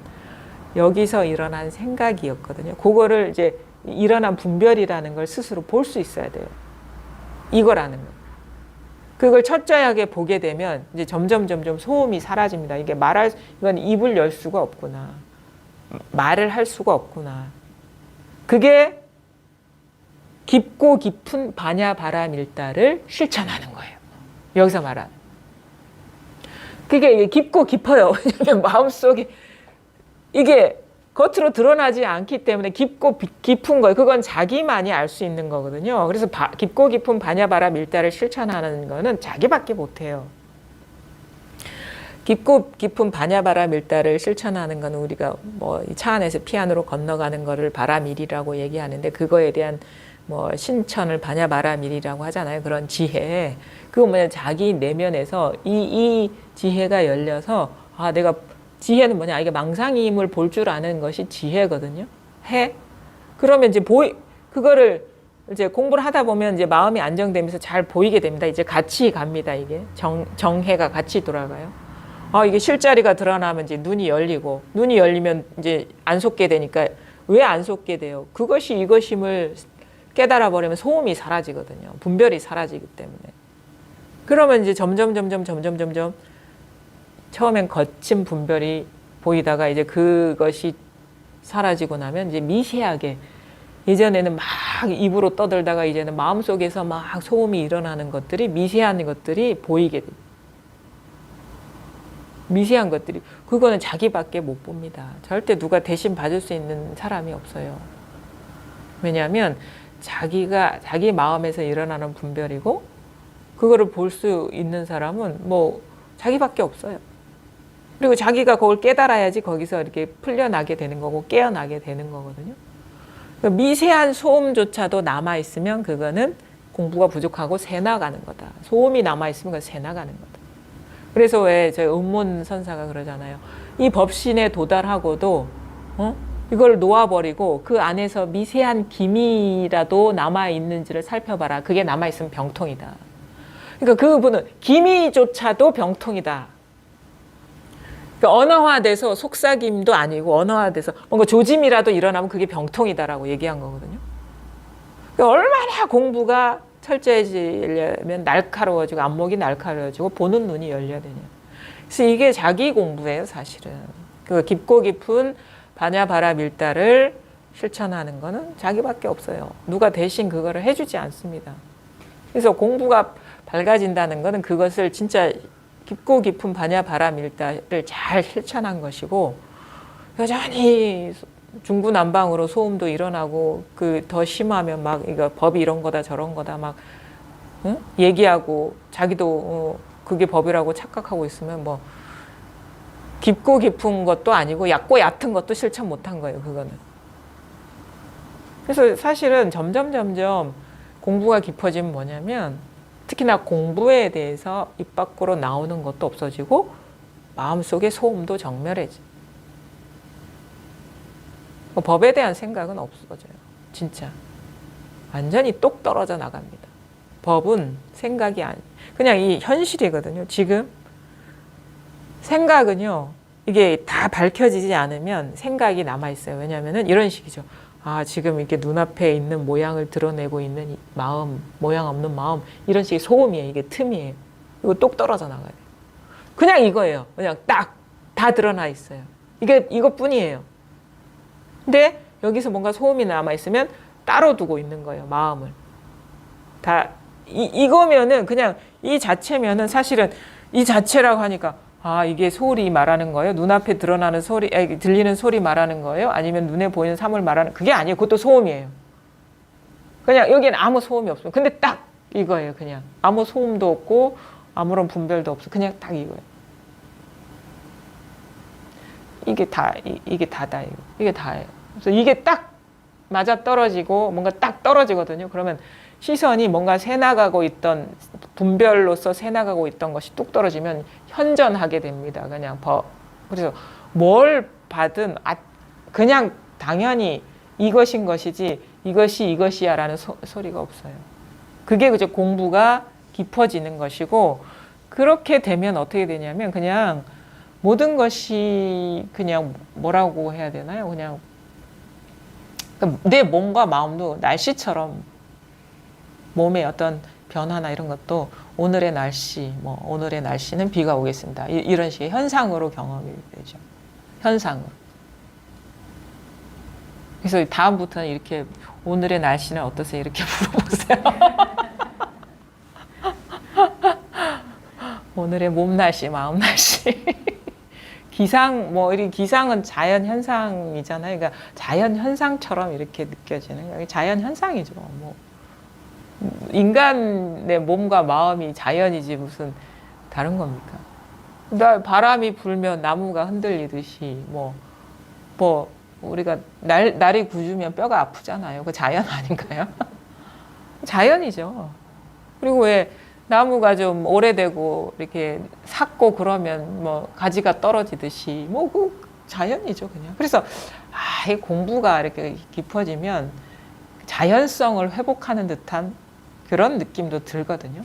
여기서 일어난 생각이었거든요. 그거를 이제 일어난 분별이라는 걸 스스로 볼 수 있어야 돼요. 이거라는 거. 그걸 철저하게 보게 되면 이제 점점 소음이 사라집니다. 이건 입을 열 수가 없구나. 말을 할 수가 없구나. 그게 깊고 깊은 반야바라밀다를 실천하는 거예요. 여기서 말하는. 그게 깊고 깊어요. 왜냐하면 마음속에 이게 겉으로 드러나지 않기 때문에 깊고 깊은 거예요. 그건 자기만이 알 수 있는 거거든요. 그래서 깊고 깊은 반야바라밀다를 실천하는 거는 자기밖에 못해요. 깊고 깊은 반야바라밀다를 실천하는 거는 우리가 뭐 차 안에서 피안으로 건너가는 거를 바라밀이라고 얘기하는데 그거에 대한 뭐 신천을 반야바라밀이라고 하잖아요. 그런 지혜. 그거 뭐냐 자기 내면에서 이 지혜가 열려서 내가 지혜는 뭐냐 이게 망상임을 볼 줄 아는 것이 지혜거든요. 그러면 이제 그거를 이제 공부를 하다 보면 이제 마음이 안정되면서 잘 보이게 됩니다. 이제 같이 갑니다. 이게 정해가 같이 돌아가요. 이게 실자리가 드러나면 이제 눈이 열리면 이제 안 속게 되니까 왜 안 속게 돼요? 그것이 이것임을 깨달아 버리면 소음이 사라지거든요. 분별이 사라지기 때문에. 그러면 이제 점점 처음엔 거친 분별이 보이다가 이제 그것이 사라지고 나면 이제 미세하게, 예전에는 막 입으로 떠들다가 이제는 마음속에서 막 소음이 일어나는 것들이, 미세한 것들이 보이게 돼요. 미세한 것들이, 그거는 자기밖에 못 봅니다. 절대 누가 대신 봐줄 수 있는 사람이 없어요. 왜냐하면 자기가 자기 마음에서 일어나는 분별이고, 그거를 볼 수 있는 사람은 뭐 자기밖에 없어요. 그리고 자기가 그걸 깨달아야지 거기서 이렇게 풀려나게 되는 거고 깨어나게 되는 거거든요. 미세한 소음조차도 남아있으면 그거는 공부가 부족하고 새 나가는 거다. 소음이 남아있으면 그건 새 나가는 거다. 그래서 왜 저희 음몬 선사가 그러잖아요. 이 법신에 도달하고도 이걸 놓아버리고 그 안에서 미세한 기미라도 남아있는지를 살펴봐라. 그게 남아있으면 병통이다. 그러니까 그분은 기미조차도 병통이다. 그러니까 언어화돼서 속삭임도 아니고 언어화돼서 뭔가 조짐이라도 일어나면 그게 병통이다라고 얘기한 거거든요. 그러니까 얼마나 공부가 철저해지려면 날카로워지고 안목이 날카로워지고 보는 눈이 열려야 되냐. 그래서 이게 자기 공부예요, 사실은. 그 깊고 깊은 바냐바라밀다를 실천하는 거는 자기밖에 없어요. 누가 대신 그거를 해주지 않습니다. 그래서 공부가 밝아진다는 것은 그것을 진짜 깊고 깊은 바냐바라밀다를 잘 실천한 것이고, 여전히 중구난방으로 소음도 일어나고 그 더 심하면 막 이거 법이 이런 거다 저런 거다 막 얘기하고 자기도 그게 법이라고 착각하고 있으면 뭐 깊고 깊은 것도 아니고 얕고 얕은 것도 실천 못한 거예요, 그거는. 그래서 사실은 점점 공부가 깊어지면 뭐냐면, 특히나 공부에 대해서 입 밖으로 나오는 것도 없어지고 마음속의 소음도 정멸해져. 법에 대한 생각은 없어져요. 진짜. 완전히 똑 떨어져 나갑니다. 법은 생각이 그냥 이 현실이거든요. 지금 생각은요, 이게 다 밝혀지지 않으면 생각이 남아있어요. 왜냐하면 이런 식이죠. 아, 지금 이렇게 눈앞에 있는 모양을 드러내고 있는 이 마음, 모양 없는 마음, 이런 식의 소음이에요. 이게 틈이에요. 이거 똑 떨어져 나가야 돼요. 그냥 이거예요. 그냥 딱 다 드러나 있어요. 이게 이것뿐이에요. 근데 여기서 뭔가 소음이 남아있으면 따로 두고 있는 거예요, 마음을. 다 이거면은 그냥 이 자체면은 사실은 이 자체라고 하니까 아, 이게 소리 말하는 거예요? 눈앞에 드러나는 소리, 들리는 소리 말하는 거예요? 아니면 눈에 보이는 사물 말하는, 그게 아니에요. 그것도 소음이에요. 그냥 여기는 아무 소음이 없어요. 근데 딱 이거예요, 그냥. 아무 소음도 없고 아무런 분별도 없어. 그냥 딱 이거예요. 이게 다다, 이거. 이게 다예요. 그래서 이게 딱 맞아 떨어지고 뭔가 딱 떨어지거든요. 그러면 시선이 뭔가 새나가고 있던, 분별로서 새나가고 있던 것이 뚝 떨어지면 현전하게 됩니다. 그냥 그래서 뭘 받은 그냥 당연히 이것인 것이지 이것이 이것이야 라는 소리가 없어요. 그게 이제 공부가 깊어지는 것이고, 그렇게 되면 어떻게 되냐면 그냥 모든 것이 그냥 뭐라고 해야 되나요? 그냥 내 몸과 마음도 날씨처럼 몸의 어떤 변화나 이런 것도 오늘의 날씨, 뭐 오늘의 날씨는 비가 오겠습니다. 이런 식의 현상으로 경험이 되죠. 현상으로. 그래서 다음부터는 이렇게 오늘의 날씨는 어떠세요? 이렇게 물어보세요. 오늘의 몸 날씨, 마음 날씨. 기상, 이 기상은 자연 현상이잖아요. 그러니까 자연 현상처럼 이렇게 느껴지는 거예요. 자연 현상이죠. 뭐 인간의 몸과 마음이 자연이지 무슨 다른 겁니까? 바람이 불면 나무가 흔들리듯이 우리가 날이 궂으면 뼈가 아프잖아요. 그 자연 아닌가요? 자연이죠. 그리고 왜 나무가 좀 오래되고 이렇게 삭고 그러면 가지가 떨어지듯이 그 자연이죠, 그냥. 그래서 이 공부가 이렇게 깊어지면 자연성을 회복하는 듯한 그런 느낌도 들거든요.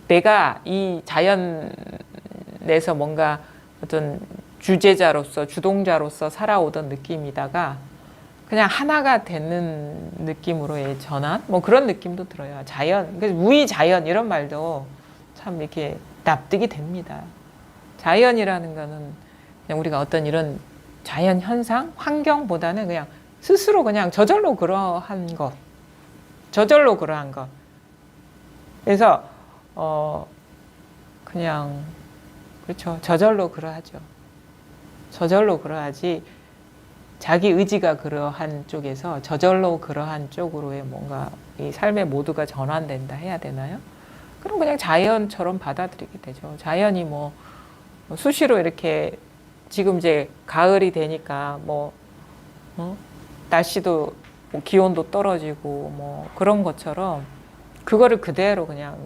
내가 이 자연에서 뭔가 어떤 주제자로서, 주동자로서 살아오던 느낌이다가 그냥 하나가 되는 느낌으로의 전환? 뭐 그런 느낌도 들어요. 자연, 그래서 무의자연 이런 말도 참 이렇게 납득이 됩니다. 자연이라는 거는 그냥 우리가 어떤 이런 자연 현상, 환경보다는 그냥 스스로 그냥 저절로 그러한 것. 저절로 그러한 것. 그래서, 그냥, 그렇죠. 저절로 그러하죠. 저절로 그러하지, 자기 의지가 그러한 쪽에서 저절로 그러한 쪽으로의 뭔가 이 삶의 모두가 전환된다 해야 되나요? 그럼 그냥 자연처럼 받아들이게 되죠. 자연이 뭐 수시로 이렇게 지금 이제 가을이 되니까 뭐 날씨도 뭐 기온도 떨어지고 뭐 그런 것처럼 그거를 그대로 그냥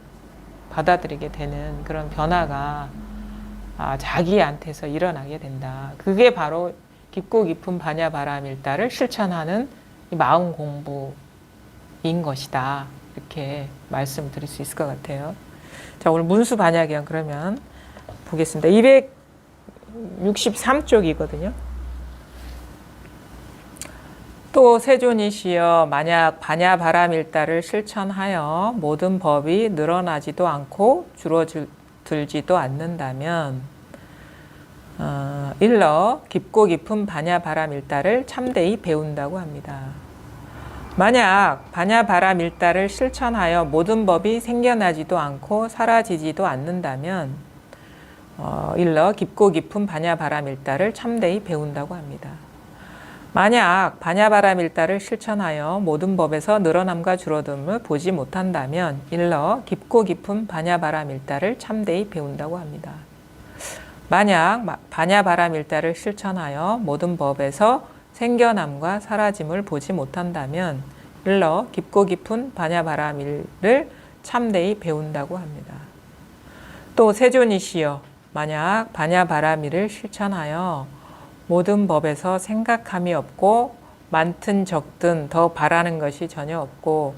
받아들이게 되는 그런 변화가 자기한테서 일어나게 된다. 그게 바로 깊고 깊은 반야바라밀다를 실천하는 이 마음 공부인 것이다. 이렇게 말씀드릴 수 있을 것 같아요. 자, 오늘 문수 반야경 그러면 보겠습니다. 263쪽이거든요. 또 세존이시여 만약 반야바라밀다를 실천하여 모든 법이 늘어나지도 않고 줄어들지도 않는다면 일러 깊고 깊은 반야바라밀다를 참되이 배운다고 합니다. 만약 반야바라밀다를 실천하여 모든 법이 생겨나지도 않고 사라지지도 않는다면 일러 깊고 깊은 반야바라밀다를 참되이 배운다고 합니다. 만약 반야바라밀다를 실천하여 모든 법에서 늘어남과 줄어듦을 보지 못한다면 일러 깊고 깊은 반야바라밀다를 참되이 배운다고 합니다. 만약 반야바라밀다를 실천하여 모든 법에서 생겨남과 사라짐을 보지 못한다면 일러 깊고 깊은 반야바라밀을 참되이 배운다고 합니다. 또 세존이시여 만약 반야바라밀을 실천하여 모든 법에서 생각함이 없고 많든 적든 더 바라는 것이 전혀 없고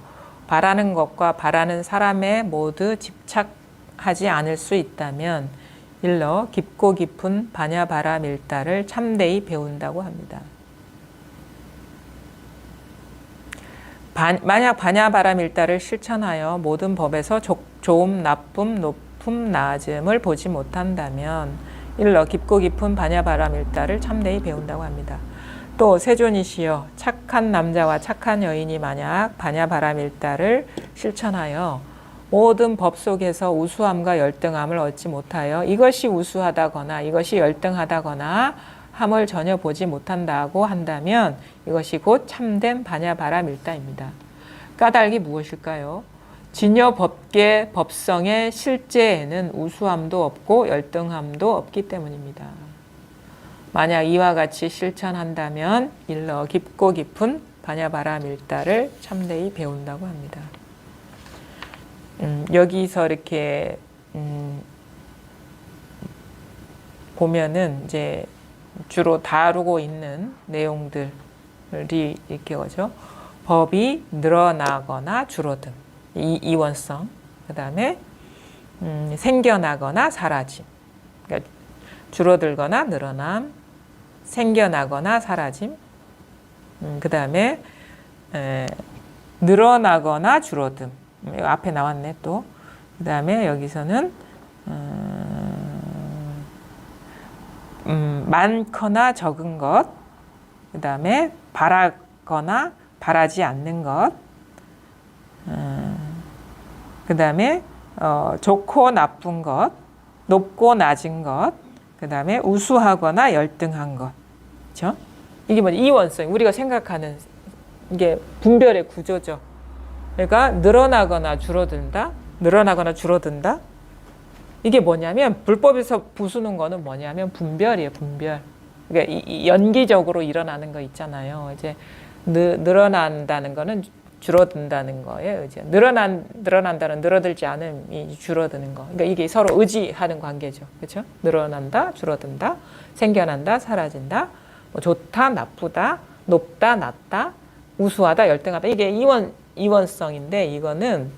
바라는 것과 바라는 사람에 모두 집착하지 않을 수 있다면 일러 깊고 깊은 반야바라밀다를 참되이 배운다고 합니다. 만약 반야바라밀다를 실천하여 모든 법에서 좋음, 나쁨, 높음, 낮음을 보지 못한다면 일러 깊고 깊은 반야바라밀다를 참되이 배운다고 합니다. 또 세존이시여 착한 남자와 착한 여인이 만약 반야바라밀다를 실천하여 모든 법 속에서 우수함과 열등함을 얻지 못하여 이것이 우수하다거나 이것이 열등하다거나 함을 전혀 보지 못한다고 한다면 이것이 곧 참된 반야바라밀다입니다. 까닭이 무엇일까요? 진여 법계 법성의 실제에는 우수함도 없고 열등함도 없기 때문입니다. 만약 이와 같이 실천한다면 일러 깊고 깊은 반야바라밀다를 참되이 배운다고 합니다. 여기서 이렇게 보면은 이제 주로 다루고 있는 내용들이 이렇게 오죠. 법이 늘어나거나 줄어듦, 이원성, 그 다음에 생겨나거나 사라짐, 그러니까 줄어들거나 늘어남, 생겨나거나 사라짐, 그 다음에 늘어나거나 줄어듦, 앞에 나왔네 또. 그 다음에 여기서는 많거나 적은 것, 그 다음에 바라거나 바라지 않는 것, 그 다음에 좋고 나쁜 것, 높고 낮은 것, 그 다음에 우수하거나 열등한 것. 그렇죠? 이게 뭐냐? 이원성. 우리가 생각하는 이게 분별의 구조죠. 그러니까 늘어나거나 줄어든다, 늘어나거나 줄어든다. 이게 뭐냐면 불법에서 부수는 거는 뭐냐면 분별이에요. 분별. 그러니까 연기적으로 일어나는 거 있잖아요. 이제 늘어난다는 거는 줄어든다는 거예요. 이제 늘어난다는 늘어들지 않음이 줄어드는 거. 그러니까 이게 서로 의지하는 관계죠. 그렇죠? 늘어난다, 줄어든다, 생겨난다, 사라진다, 뭐 좋다, 나쁘다, 높다, 낮다, 우수하다, 열등하다. 이게 이원성인데 이거는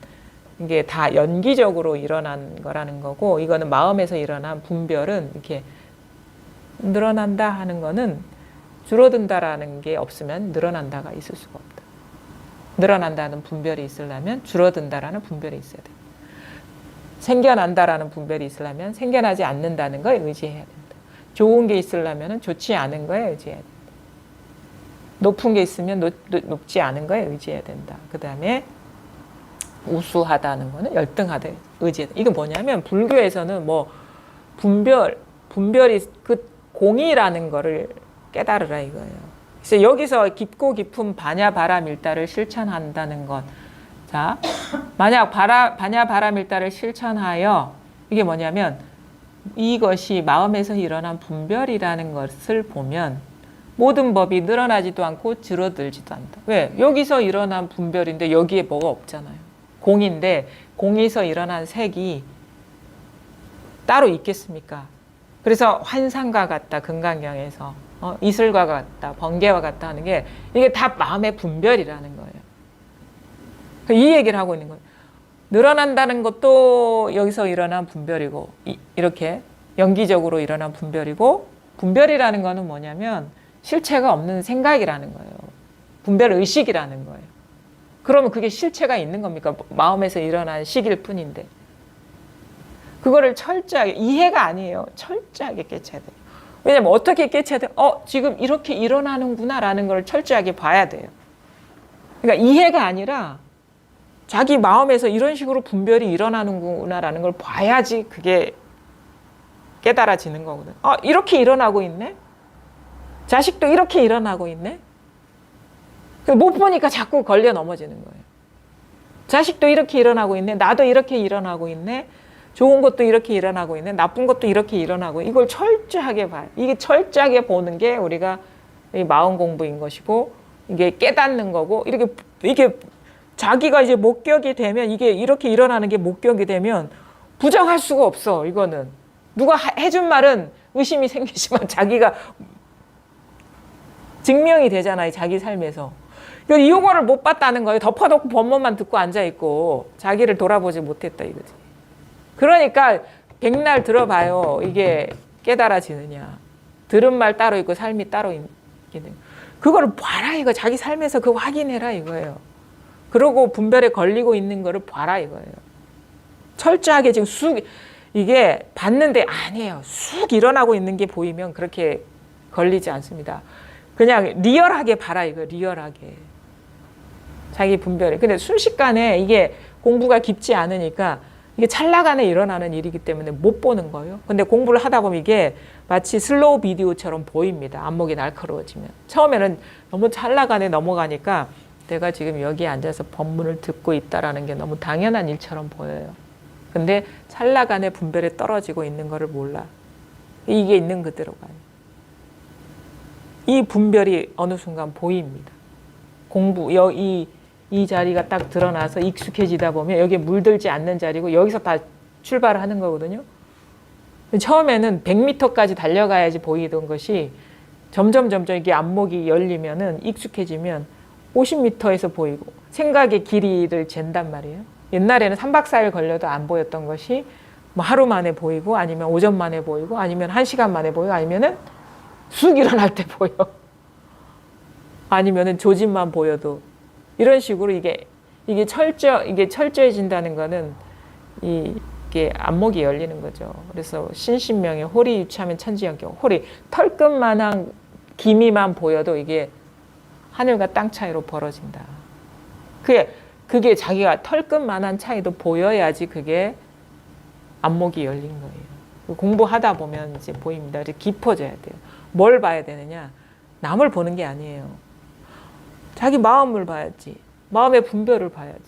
이게 다 연기적으로 일어난 거라는 거고, 이거는 마음에서 일어난 분별은 이렇게 늘어난다 하는 거는 줄어든다라는 게 없으면 늘어난다가 있을 수가 없다. 늘어난다는 분별이 있으려면 줄어든다라는 분별이 있어야 돼. 생겨난다라는 분별이 있으려면 생겨나지 않는다는 거에 의지해야 된다. 좋은 게 있으려면 좋지 않은 거에 의지해야 된다. 높은 게 있으면 높지 않은 거에 의지해야 된다. 그 다음에 우수하다는 거는 열등하다 의지해야 된다. 이게 뭐냐면 불교에서는 뭐 분별이 그 공이라는 거를 깨달으라 이거예요. 그래서 여기서 깊고 깊은 반야바라밀다를 실천한다는 것. 자, 만약 반야바라밀다를 실천하여 이게 뭐냐면 이것이 마음에서 일어난 분별이라는 것을 보면 모든 법이 늘어나지도 않고 줄어들지도 않다. 왜? 여기서 일어난 분별인데 여기에 뭐가 없잖아요. 공인데 공에서 일어난 색이 따로 있겠습니까? 그래서 환상과 같다. 금강경에서 이슬과 같다. 번개와 같다 하는 게 이게 다 마음의 분별이라는 거예요. 이 얘기를 하고 있는 거예요. 늘어난다는 것도 여기서 일어난 분별이고 이렇게 연기적으로 일어난 분별이고 분별이라는 거는 뭐냐면 실체가 없는 생각이라는 거예요. 분별 의식이라는 거예요. 그러면 그게 실체가 있는 겁니까? 마음에서 일어난 식일 뿐인데. 그거를 철저하게 이해가 아니에요. 철저하게 깨쳐야 돼요. 왜냐면 어떻게 깨쳐야 돼요? 지금 이렇게 일어나는구나 라는 걸 철저하게 봐야 돼요. 그러니까 이해가 아니라 자기 마음에서 이런 식으로 분별이 일어나는구나 라는 걸 봐야지 그게 깨달아지는 거거든. 이렇게 일어나고 있네? 자식도 이렇게 일어나고 있네? 못 보니까 자꾸 걸려 넘어지는 거예요. 자식도 이렇게 일어나고 있네? 나도 이렇게 일어나고 있네? 좋은 것도 이렇게 일어나고 있네. 나쁜 것도 이렇게 일어나고 이걸 철저하게 봐요. 이게 철저하게 보는 게 우리가 마음 공부인 것이고 이게 깨닫는 거고 이게 자기가 이제 목격이 되면 이게 이렇게 일어나는 게 목격이 되면 부정할 수가 없어. 이거는 누가 해준 말은 의심이 생기지만 자기가 증명이 되잖아요. 자기 삶에서. 이거를 못 봤다는 거예요. 덮어놓고 법문만 듣고 앉아있고 자기를 돌아보지 못했다 이거지. 그러니까 백날 들어봐요. 이게 깨달아지느냐. 들은 말 따로 있고 삶이 따로 있게 돼요. 그거를 봐라 이거. 자기 삶에서 그거 확인해라 이거예요. 그러고 분별에 걸리고 있는 거를 봐라 이거예요. 철저하게 지금 이게 봤는데 아니에요. 쑥 일어나고 있는 게 보이면 그렇게 걸리지 않습니다. 그냥 리얼하게 봐라 이거예요. 리얼하게. 자기 분별에. 근데 순식간에 이게 공부가 깊지 않으니까 이게 찰나간에 일어나는 일이기 때문에 못 보는 거예요. 근데 공부를 하다 보면 이게 마치 슬로우 비디오처럼 보입니다. 안목이 날카로워지면. 처음에는 너무 찰나간에 넘어가니까 내가 지금 여기에 앉아서 법문을 듣고 있다라는 게 너무 당연한 일처럼 보여요. 근데 찰나간에 분별에 떨어지고 있는 거를 몰라. 이게 있는 그대로 가요. 이 분별이 어느 순간 보입니다. 이 자리가 딱 드러나서 익숙해지다 보면 여기에 물들지 않는 자리고 여기서 다 출발을 하는 거거든요. 처음에는 100m까지 달려가야지 보이던 것이 점점 이게 안목이 열리면은 익숙해지면 50m에서 보이고 생각의 길이를 잰단 말이에요. 옛날에는 3박 4일 걸려도 안 보였던 것이 뭐 하루 만에 보이고 아니면 오전 만에 보이고 아니면 1시간 만에 보이고 아니면은 쑥 일어날 때 보여. 아니면은 조짐만 보여도 이런 식으로 이게 철저해진다는 거는 이게 안목이 열리는 거죠. 그래서 신신명에 호리 유치하면 천지연경. 호리 털끝만한 기미만 보여도 이게 하늘과 땅 차이로 벌어진다. 그게 자기가 털끝만한 차이도 보여야지 그게 안목이 열린 거예요. 공부하다 보면 이제 보입니다. 이제 깊어져야 돼요. 뭘 봐야 되느냐? 남을 보는 게 아니에요. 자기 마음을 봐야지. 마음의 분별을 봐야지.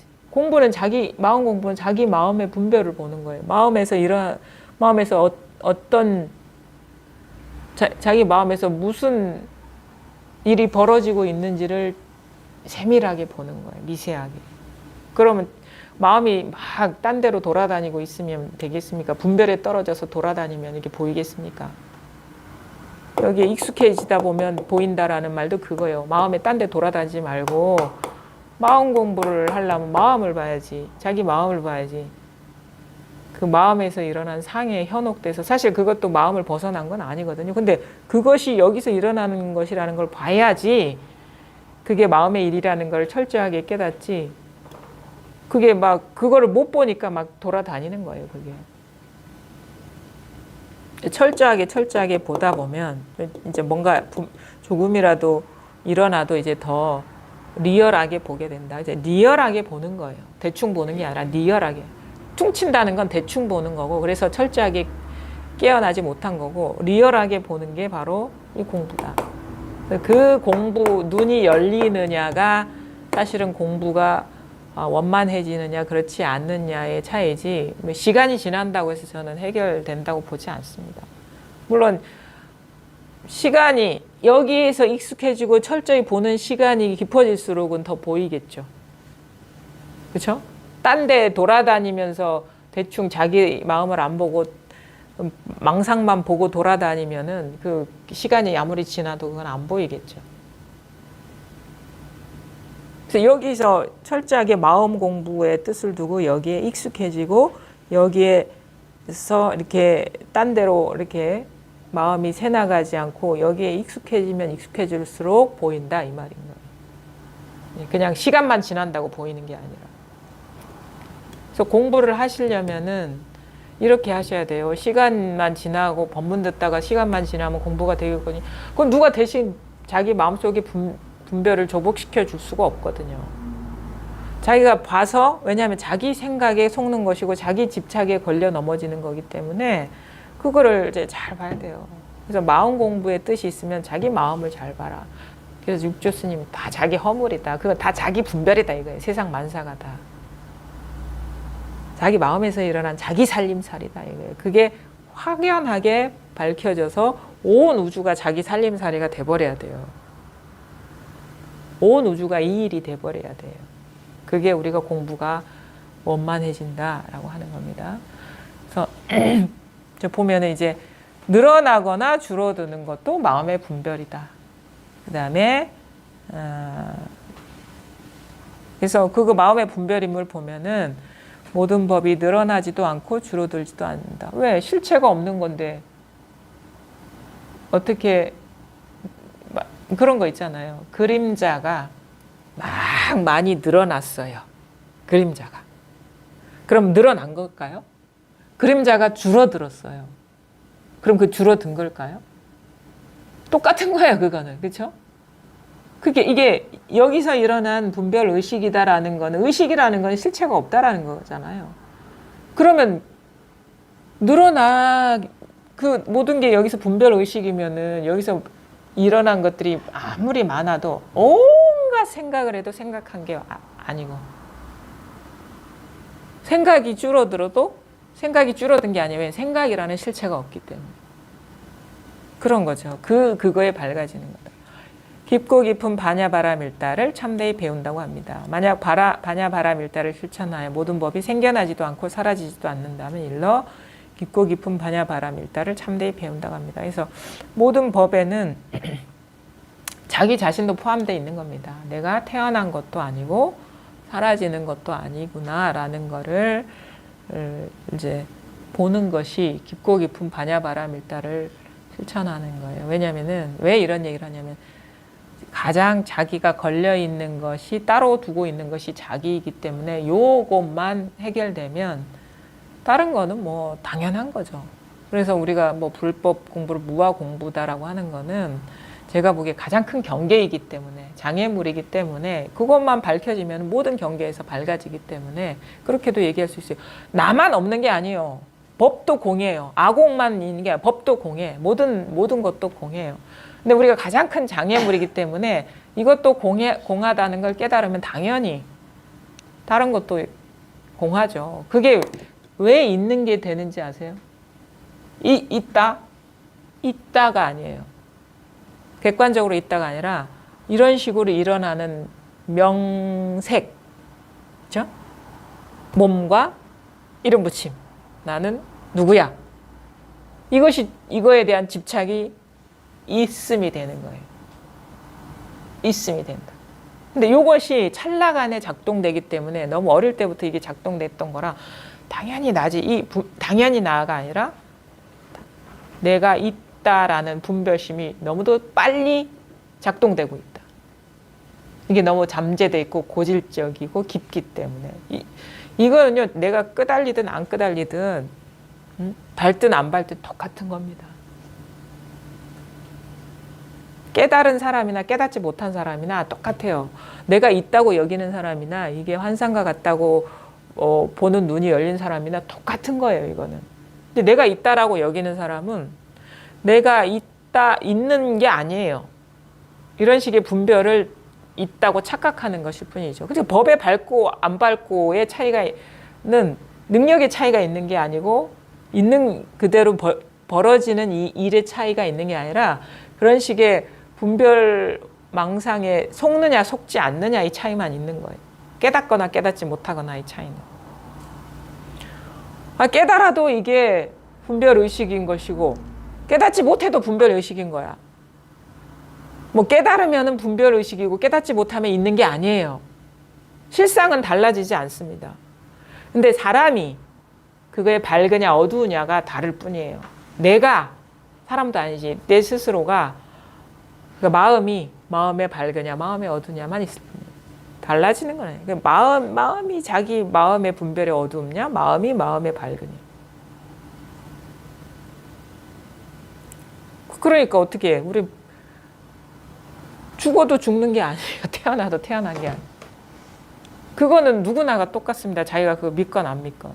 마음 공부는 자기 마음의 분별을 보는 거예요. 마음에서 어떤 자기 마음에서 무슨 일이 벌어지고 있는지를 세밀하게 보는 거예요. 미세하게. 그러면 마음이 막 딴 데로 돌아다니고 있으면 되겠습니까? 분별에 떨어져서 돌아다니면 이게 보이겠습니까? 여기에 익숙해지다 보면 보인다라는 말도 그거예요. 마음에 딴 데 돌아다니지 말고 마음 공부를 하려면 마음을 봐야지. 자기 마음을 봐야지. 그 마음에서 일어난 상에 현혹돼서 사실 그것도 마음을 벗어난 건 아니거든요. 근데 그것이 여기서 일어나는 것이라는 걸 봐야지 그게 마음의 일이라는 걸 철저하게 깨닫지. 그게 막 그거를 못 보니까 막 돌아다니는 거예요. 그게. 철저하게 보다 보면 이제 뭔가 조금이라도 일어나도 이제 더 리얼하게 보게 된다. 이제 리얼하게 보는 거예요. 대충 보는 게 아니라 리얼하게. 퉁친다는 건 대충 보는 거고, 그래서 철저하게 깨어나지 못한 거고, 리얼하게 보는 게 바로 이 공부다. 그 공부, 눈이 열리느냐가 사실은 공부가 원만해지느냐 그렇지 않느냐의 차이지, 시간이 지난다고 해서 저는 해결된다고 보지 않습니다. 물론 시간이 여기에서 익숙해지고 철저히 보는 시간이 깊어질수록은 더 보이겠죠. 그렇죠? 딴 데 돌아다니면서 대충 자기 마음을 안 보고 망상만 보고 돌아다니면은 그 시간이 아무리 지나도 그건 안 보이겠죠. 그래서 여기서 철저하게 마음 공부의 뜻을 두고 여기에 익숙해지고 여기에서 이렇게 딴 데로 이렇게 마음이 새나가지 않고 여기에 익숙해지면 익숙해질수록 보인다 이 말인 거예요. 그냥 시간만 지난다고 보이는 게 아니라. 그래서 공부를 하시려면은 이렇게 하셔야 돼요. 시간만 지나고 법문 듣다가 시간만 지나면 공부가 되겠거니. 그건 누가 대신 자기 마음속에 분별을 조복시켜 줄 수가 없거든요. 자기가 봐서, 왜냐하면 자기 생각에 속는 것이고 자기 집착에 걸려 넘어지는 거기 때문에 그거를 이제 잘 봐야 돼요. 그래서 마음 공부의 뜻이 있으면 자기 마음을 잘 봐라. 그래서 육조 스님이 다 자기 허물이다. 그거 다 자기 분별이다 이거예요. 세상 만사가 다. 자기 마음에서 일어난 자기 살림살이다 이거예요. 그게 확연하게 밝혀져서 온 우주가 자기 살림살이가 돼버려야 돼요. 온 우주가 이 일이 돼버려야 돼요. 그게 우리가 공부가 원만해진다라고 하는 겁니다. 그래서 보면은 이제 늘어나거나 줄어드는 것도 마음의 분별이다. 그 다음에 그래서 그거 마음의 분별임을 보면은 모든 법이 늘어나지도 않고 줄어들지도 않는다. 왜? 실체가 없는 건데 어떻게 그런 거 있잖아요. 그림자가 막 많이 늘어났어요. 그림자가. 그럼 늘어난 걸까요? 그림자가 줄어들었어요. 그럼 그 줄어든 걸까요? 똑같은 거예요, 그거는. 그렇죠? 이게 여기서 일어난 분별 의식이다라는 거는, 의식이라는 건 실체가 없다라는 거잖아요. 그러면 그 모든 게 여기서 분별 의식이면은 여기서 일어난 것들이 아무리 많아도 온갖 생각을 해도 생각한 게 아니고, 생각이 줄어들어도 생각이 줄어든 게 아니에요. 생각이라는 실체가 없기 때문에. 그런 거죠. 그거에 밝아지는 거다. 깊고 깊은 반야바라밀다를 참되이 배운다고 합니다. 만약 반야바라밀다를 실천하여 모든 법이 생겨나지도 않고 사라지지도 않는다면 일러 깊고 깊은 반야바라밀다를 참되이 배운다고 합니다. 그래서 모든 법에는 자기 자신도 포함되어 있는 겁니다. 내가 태어난 것도 아니고 사라지는 것도 아니구나라는 거를 이제 보는 것이 깊고 깊은 반야바라밀다를 실천하는 거예요. 왜냐면은 왜 이런 얘기를 하냐면 가장 자기가 걸려 있는 것이, 따로 두고 있는 것이 자기이기 때문에 요것만 해결되면 다른 거는 뭐 당연한 거죠. 그래서 우리가 뭐 불법 공부를 무아 공부다라고 하는 거는 제가 보기에 가장 큰 경계이기 때문에, 장애물이기 때문에 그것만 밝혀지면 모든 경계에서 밝아지기 때문에 그렇게도 얘기할 수 있어요. 나만 없는 게 아니에요. 법도 공예예요. 아공만 있는 게 아니라 법도 공예. 모든 것도 공예예요. 근데 우리가 가장 큰 장애물이기 때문에 이것도 공하다는 걸 깨달으면 당연히 다른 것도 공하죠. 그게 왜 있는 게 되는지 아세요? 있다가 아니에요. 객관적으로 있다가 아니라 이런 식으로 일어나는 명색, 그렇죠? 몸과 이름 붙임. 나는 누구야? 이거에 대한 집착이 있음이 되는 거예요. 있음이 된다. 근데 이것이 찰나간에 작동되기 때문에 너무 어릴 때부터 이게 작동됐던 거라 당연히 나지. 당연히 나가 아니라 내가 있다라는 분별심이 너무도 빨리 작동되고 있다. 이게 너무 잠재돼 있고 고질적이고 깊기 때문에 이거는요, 내가 끄달리든 안 끄달리든 밟든 안 밟든 똑같은 겁니다. 깨달은 사람이나 깨닫지 못한 사람이나 똑같아요. 내가 있다고 여기는 사람이나 이게 환상과 같다고 보는 눈이 열린 사람이나 똑같은 거예요, 이거는. 근데 내가 있다라고 여기는 사람은 내가 있는 게 아니에요. 이런 식의 분별을 있다고 착각하는 것일 뿐이죠. 그래서 법에 밟고 안 밟고의 차이가는 능력의 차이가 있는 게 아니고 있는 그대로 벌어지는 이 일의 차이가 있는 게 아니라 그런 식의 분별 망상에 속느냐 속지 않느냐 이 차이만 있는 거예요. 깨닫거나 깨닫지 못하거나 이 차이는. 깨달아도 이게 분별 의식인 것이고 깨닫지 못해도 분별 의식인 거야. 뭐 깨달으면은 분별 의식이고 깨닫지 못하면 있는 게 아니에요. 실상은 달라지지 않습니다. 근데 사람이 그거에 밝으냐 어두우냐가 다를 뿐이에요. 내가 사람도 아니지 내 스스로가 그러니까 마음에 밝으냐 마음에 어두냐만 있을 뿐이에요. 달라지는 건 아니에요. 그러니까 마음이 자기 마음의 분별에 어두움냐 마음이 마음에 밝으냐. 그러니까 어떻게 해? 우리 죽어도 죽는 게 아니에요. 태어나도 태어난 게 아니에요. 그거는 누구나가 똑같습니다. 자기가 그거 믿건 안 믿건.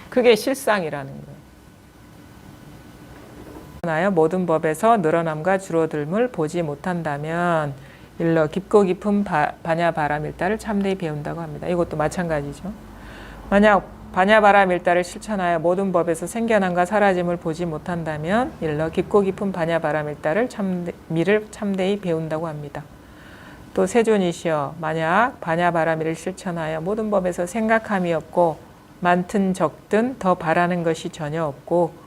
그게 실상이라는 거예요. 모든 법에서 늘어남과 줄어들음을 보지 못한다면 일러 깊고 깊은 반야바라밀다를 참되이 배운다고 합니다. 이것도 마찬가지죠. 만약 반야바라밀다를 실천하여 모든 법에서 생겨남과 사라짐을 보지 못한다면 일러 깊고 깊은 반야바라밀다를 참되이 배운다고 합니다. 또 세존이시여 만약 반야바라밀을 실천하여 모든 법에서 생각함이 없고 많든 적든 더 바라는 것이 전혀 없고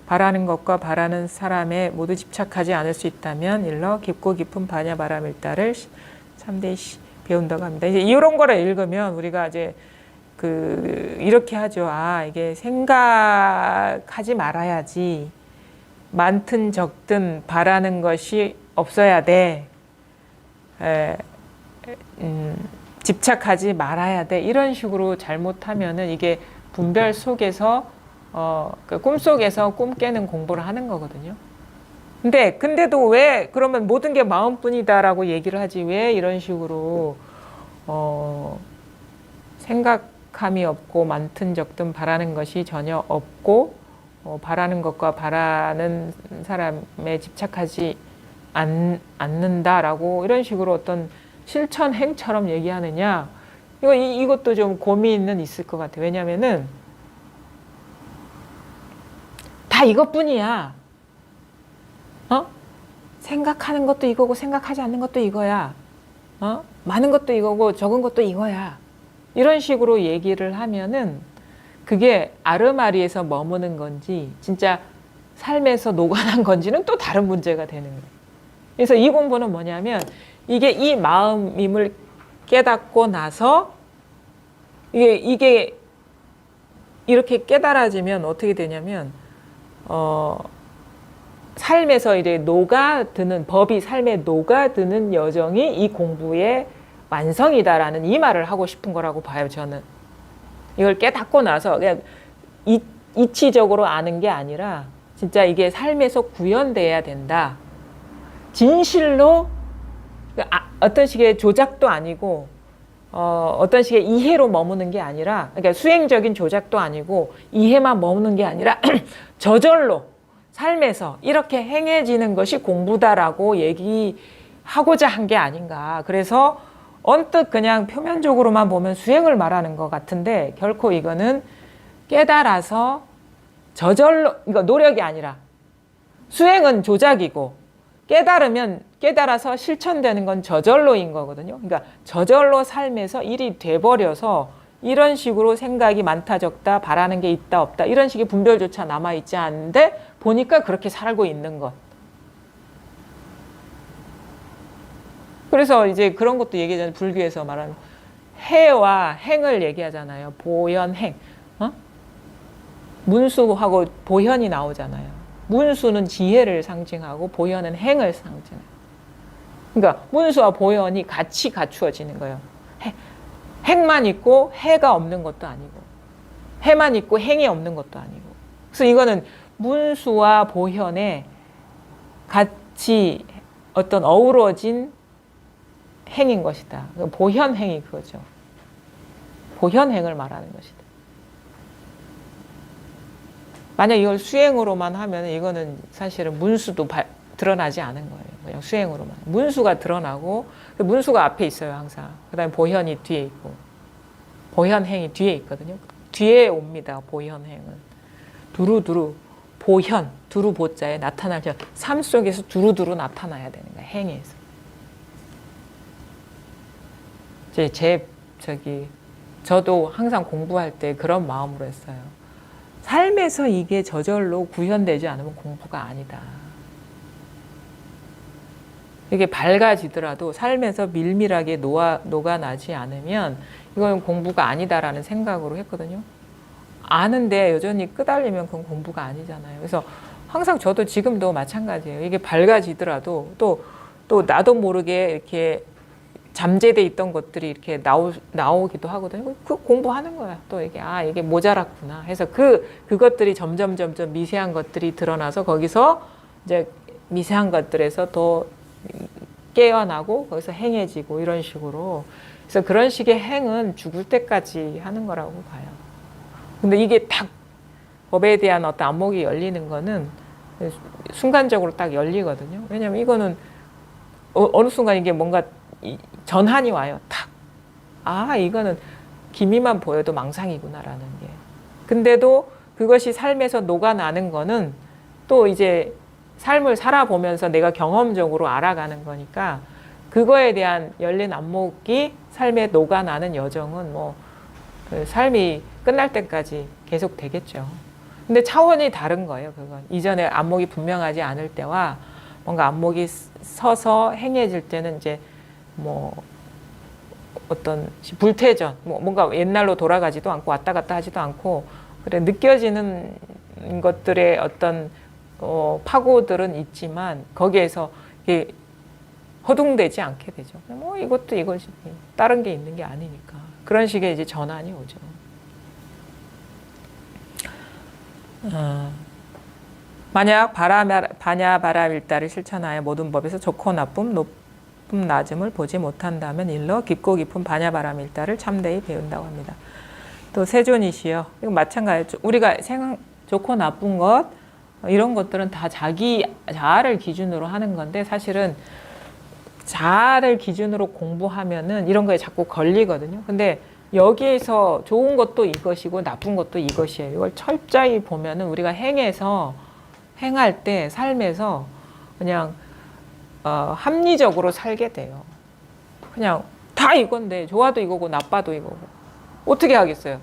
바라는 것과 바라는 사람에 모두 집착하지 않을 수 있다면 일러 깊고 깊은 반야바라밀다를 참되이 배운다고 합니다. 이제 이런 거를 읽으면 우리가 이제 이렇게 하죠. 이게 생각하지 말아야지. 많든 적든 바라는 것이 없어야 돼. 집착하지 말아야 돼. 이런 식으로 잘못하면은 이게 분별 속에서 꿈속에서 꿈 깨는 공부를 하는 거거든요. 근데도 왜 그러면 모든 게 마음뿐이다라고 얘기를 하지 왜 이런 식으로 생각함이 없고 많든 적든 바라는 것이 전혀 없고 바라는 것과 바라는 사람에 집착하지 않는다라고 이런 식으로 어떤 실천행처럼 얘기하느냐 이것도 좀 고민은 있을 것 같아요. 왜냐면은 다 이것뿐이야. 생각하는 것도 이거고 생각하지 않는 것도 이거야. 많은 것도 이거고 적은 것도 이거야. 이런 식으로 얘기를 하면은 그게 아르마리에서 머무는 건지 진짜 삶에서 녹아난 건지는 또 다른 문제가 되는 거예요. 그래서 이 공부는 뭐냐면 이게 이 마음임을 깨닫고 나서 이게 이렇게 깨달아지면 어떻게 되냐면 삶에서 이제 녹아드는 법이 삶에 녹아드는 여정이 이 공부의 완성이다라는 이 말을 하고 싶은 거라고 봐요. 저는 이걸 깨닫고 나서 그냥 이치적으로 아는 게 아니라 진짜 이게 삶에서 구현돼야 된다. 진실로 어떤 식의 조작도 아니고 어떤 식의 이해로 머무는 게 아니라 그러니까 수행적인 조작도 아니고 이해만 머무는 게 아니라 저절로 삶에서 이렇게 행해지는 것이 공부다라고 얘기하고자 한 게 아닌가. 그래서 언뜻 그냥 표면적으로만 보면 수행을 말하는 것 같은데 결코 이거는 깨달아서 저절로 이거 노력이 아니라 수행은 조작이고 깨달아서 실천되는 건 저절로인 거거든요. 그러니까 저절로 삶에서 일이 돼버려서 이런 식으로 생각이 많다 적다 바라는 게 있다 없다 이런 식의 분별조차 남아있지 않은데 보니까 그렇게 살고 있는 것. 그래서 이제 그런 것도 얘기하잖아요. 불교에서 말하는 해와 행을 얘기하잖아요. 보현행. 어? 문수하고 보현이 나오잖아요. 문수는 지혜를 상징하고 보현은 행을 상징해요. 그러니까 문수와 보현이 같이 갖추어지는 거예요. 행만 있고 해가 없는 것도 아니고 해만 있고 행이 없는 것도 아니고. 그래서 이거는 문수와 보현의 같이 어떤 어우러진 행인 것이다. 보현행이 그거죠. 보현행을 말하는 것이다. 만약 이걸 수행으로만 하면 이거는 사실은 문수도 드러나지 않은 거예요. 그냥 수행으로만. 문수가 드러나고 문수가 앞에 있어요. 항상. 그 다음에 보현이 뒤에 있고 보현행이 뒤에 있거든요. 뒤에 옵니다. 보현행은. 두루두루 보현, 두루 보자에 나타나죠. 삶 속에서 두루두루 나타나야 되는 거예요. 행에서. 저도 항상 공부할 때 그런 마음으로 했어요. 삶에서 이게 저절로 구현되지 않으면 공부가 아니다. 이게 밝아지더라도 삶에서 밀밀하게 녹아나지 않으면 이건 공부가 아니다라는 생각으로 했거든요. 아는데 여전히 끄달리면 그건 공부가 아니잖아요. 그래서 항상 저도 지금도 마찬가지예요. 이게 밝아지더라도 또 나도 모르게 이렇게 잠재돼 있던 것들이 이렇게 나오기도 하거든요. 그 공부하는 거야. 또 이게 모자랐구나 해서 그것들이 점점 미세한 것들이 드러나서 거기서 이제 미세한 것들에서 더 깨어나고 거기서 행해지고 이런 식으로. 그래서 그런 식의 행은 죽을 때까지 하는 거라고 봐요. 근데 이게 딱 법에 대한 어떤 안목이 열리는 거는 순간적으로 딱 열리거든요. 왜냐면 이거는 어느 순간 이게 뭔가 전환이 와요. 탁. 아, 이거는 기미만 보여도 망상이구나라는 게. 근데도 그것이 삶에서 녹아나는 거는 또 이제 삶을 살아보면서 내가 경험적으로 알아가는 거니까 그거에 대한 열린 안목이 삶에 녹아나는 여정은 그 삶이 끝날 때까지 계속 되겠죠. 근데 차원이 다른 거예요, 그건. 이전에 안목이 분명하지 않을 때와 뭔가 안목이 서서 행해질 때는 이제 어떤 불태전, 뭔가 옛날로 돌아가지도 않고 왔다 갔다 하지도 않고, 그래, 느껴지는 것들의 어떤 파고들은 있지만 거기에서 이게 허둥대지 않게 되죠. 이것도 이것이 다른 게 있는 게 아니니까. 그런 식의 이제 전환이 오죠. 만약 반야바라밀다를 실천하여 모든 법에서 좋고 나쁨, 높음 낮음을 보지 못한다면 일러 깊고 깊은 반야바라밀다를 참되이 배운다고 합니다. 또 세존이시여, 이거 마찬가지죠. 우리가 좋고 나쁜 것 이런 것들은 다 자아를 기준으로 하는 건데 사실은 자아를 기준으로 공부하면은 이런 거에 자꾸 걸리거든요. 근데 여기에서 좋은 것도 이것이고 나쁜 것도 이것이에요. 이걸 철저히 보면은 우리가 행할 때 삶에서 그냥 합리적으로 살게 돼요. 그냥 다 이건데 좋아도 이거고 나빠도 이거고 어떻게 하겠어요?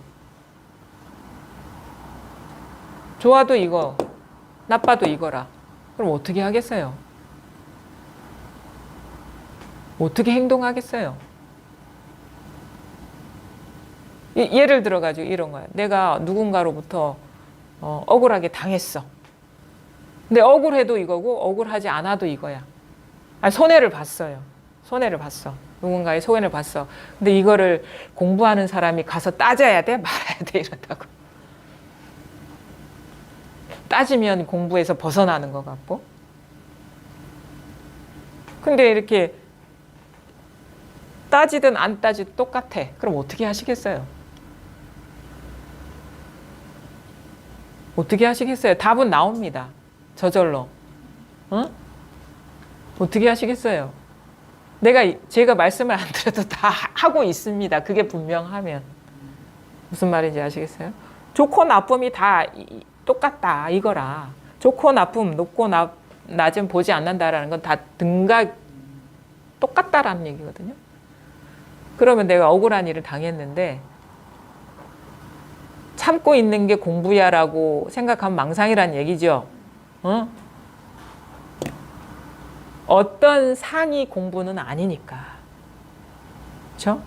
좋아도 이거 나빠도 이거라. 그럼 어떻게 하겠어요? 어떻게 행동하겠어요? 예를 들어가지고 이런 거야. 내가 누군가로부터 억울하게 당했어. 근데 억울해도 이거고 억울하지 않아도 이거야. 손해를 봤어요. 손해를 봤어. 누군가의 손해를 봤어. 근데 이거를 공부하는 사람이 가서 따져야 돼? 말아야 돼? 이런다고. 따지면 공부에서 벗어나는 것 같고. 근데 이렇게 따지든 안 따지든 똑같아. 그럼 어떻게 하시겠어요? 어떻게 하시겠어요? 답은 나옵니다. 저절로. 어떻게 하시겠어요? 제가 말씀을 안 드려도 다 하고 있습니다. 그게 분명하면. 무슨 말인지 아시겠어요? 좋고 나쁨이 다 똑같다 이거라. 좋고 나쁨, 높고 낮은 보지 않는다라는 건 다 등각 똑같다라는 얘기거든요. 그러면 내가 억울한 일을 당했는데 참고 있는 게 공부야라고 생각하면 망상이란 얘기죠. 어떤 상이 공부는 아니니까. 그렇죠?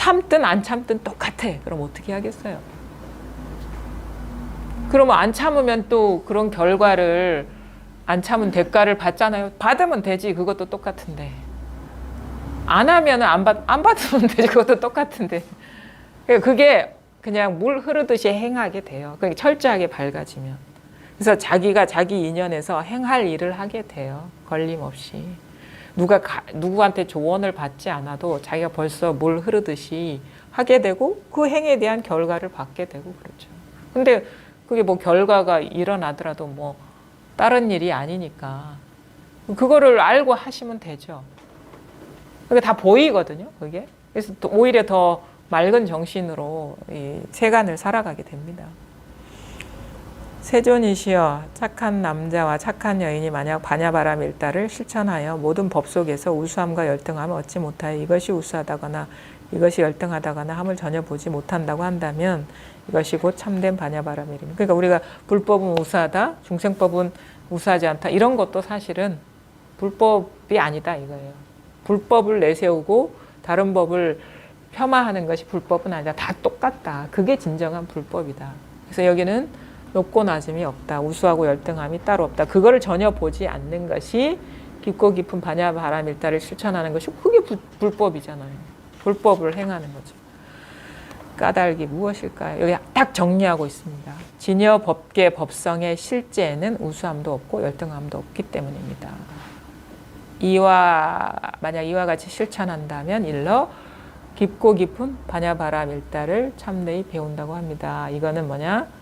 참든 안 참든 똑같아. 그럼 어떻게 하겠어요? 그러면 안 참으면 또 그런 결과를 안 참은 대가를 받잖아요. 받으면 되지. 그것도 똑같은데. 안 하면 안 받으면 되지. 그것도 똑같은데. 그게 그냥 물 흐르듯이 행하게 돼요. 그러니까 철저하게 밝아지면. 그래서 자기가 자기 인연에서 행할 일을 하게 돼요. 걸림없이. 누구한테 조언을 받지 않아도 자기가 벌써 물 흐르듯이 하게 되고 그 행에 대한 결과를 받게 되고 그렇죠. 근데 그게 뭐 결과가 일어나더라도 뭐 다른 일이 아니니까 그거를 알고 하시면 되죠. 그게 다 보이거든요. 그게. 그래서 또 오히려 더 맑은 정신으로 이 세간을 살아가게 됩니다. 세존이시여, 착한 남자와 착한 여인이 만약 반야바람 일다를 실천하여 모든 법 속에서 우수함과 열등함을 얻지 못하여 이것이 우수하다거나 이것이 열등하다거나 함을 전혀 보지 못한다고 한다면 이것이 곧 참된 반야바람일입니다. 그러니까 우리가 불법은 우수하다, 중생법은 우수하지 않다 이런 것도 사실은 불법이 아니다 이거예요. 불법을 내세우고 다른 법을 폄하하는 것이 불법은 아니다. 다 똑같다. 그게 진정한 불법이다. 그래서 여기는 높고 낮음이 없다. 우수하고 열등함이 따로 없다. 그거를 전혀 보지 않는 것이 깊고 깊은 반야바람일다를 실천하는 것이 그게 불법이잖아요. 불법을 행하는 거죠. 까닭이 무엇일까요? 여기 딱 정리하고 있습니다. 진여 법계 법성의 실제에는 우수함도 없고 열등함도 없기 때문입니다. 만약 이와 같이 실천한다면 일러 깊고 깊은 반야바람일다를 참되이 배운다고 합니다. 이거는 뭐냐?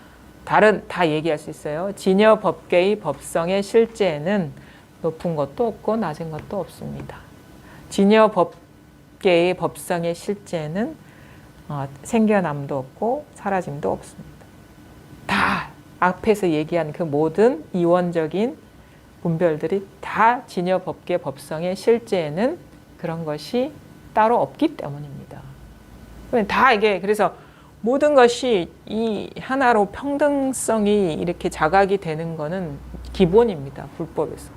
다 얘기할 수 있어요. 진여 법계의 법성의 실제에는 높은 것도 없고 낮은 것도 없습니다. 진여 법계의 법성의 실제에는 생겨남도 없고 사라짐도 없습니다. 다 앞에서 얘기한 그 모든 이원적인 분별들이 다 진여 법계 법성의 실제에는 그런 것이 따로 없기 때문입니다. 다 이게 그래서 모든 것이 이 하나로 평등성이 이렇게 자각이 되는 거는 기본입니다. 불법에서.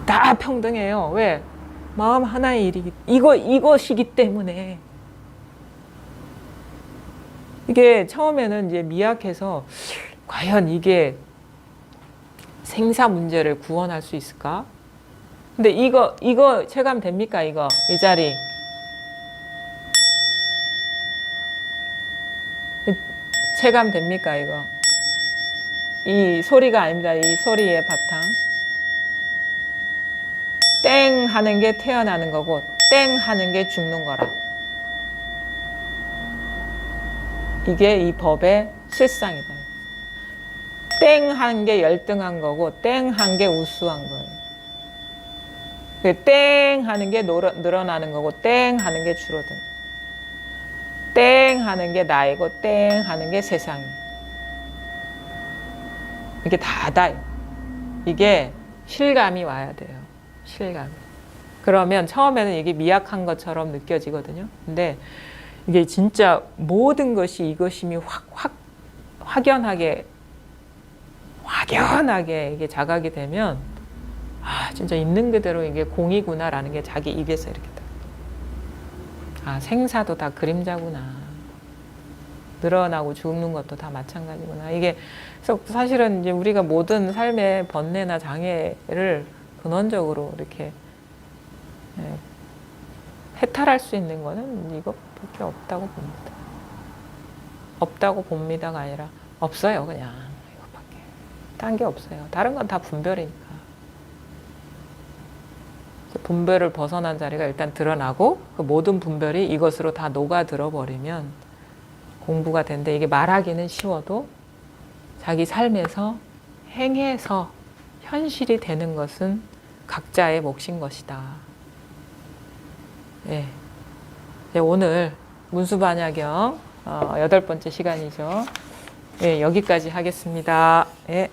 다 평등해요. 왜? 마음 하나의 일이기 이것이기 때문에. 이게 처음에는 이제 미약해서 과연 이게 생사 문제를 구원할 수 있을까? 근데 이거 체감됩니까? 이 자리. 체감됩니까? 이 소리가 아닙니다. 이 소리의 바탕. 땡 하는 게 태어나는 거고 땡 하는 게 죽는 거라. 이게 이 법의 실상이다. 땡 한 게 열등한 거고 땡 한 게 우수한 거예요. 땡 하는 게 늘어나는 거고 땡 하는 게 줄어드는 거예요. 땡 하는 게 나이고 땡 하는 게 세상이에요. 이게 다다요. 이게 실감이 와야 돼요. 실감이. 그러면 처음에는 이게 미약한 것처럼 느껴지거든요. 근데 이게 진짜 모든 것이 이것임이 확연하게 이게 자각이 되면 진짜 있는 그대로 이게 공이구나라는 게 자기 입에서 이렇게 생사도 다 그림자구나. 늘어나고 죽는 것도 다 마찬가지구나. 이게 그래서 사실은 이제 우리가 모든 삶의 번뇌나 장애를 근원적으로 이렇게 해탈할 수 있는 거는 이것밖에 없다고 봅니다. 없다고 봅니다가 아니라 없어요. 그냥 이것밖에. 딴 게 없어요. 다른 건 다 분별이니까. 분별을 벗어난 자리가 일단 드러나고 그 모든 분별이 이것으로 다 녹아들어 버리면 공부가 되는데 이게 말하기는 쉬워도 자기 삶에서 행해서 현실이 되는 것은 각자의 몫인 것이다. 예. 오늘 문수반야경 8번째 시간이죠. 예, 여기까지 하겠습니다. 예.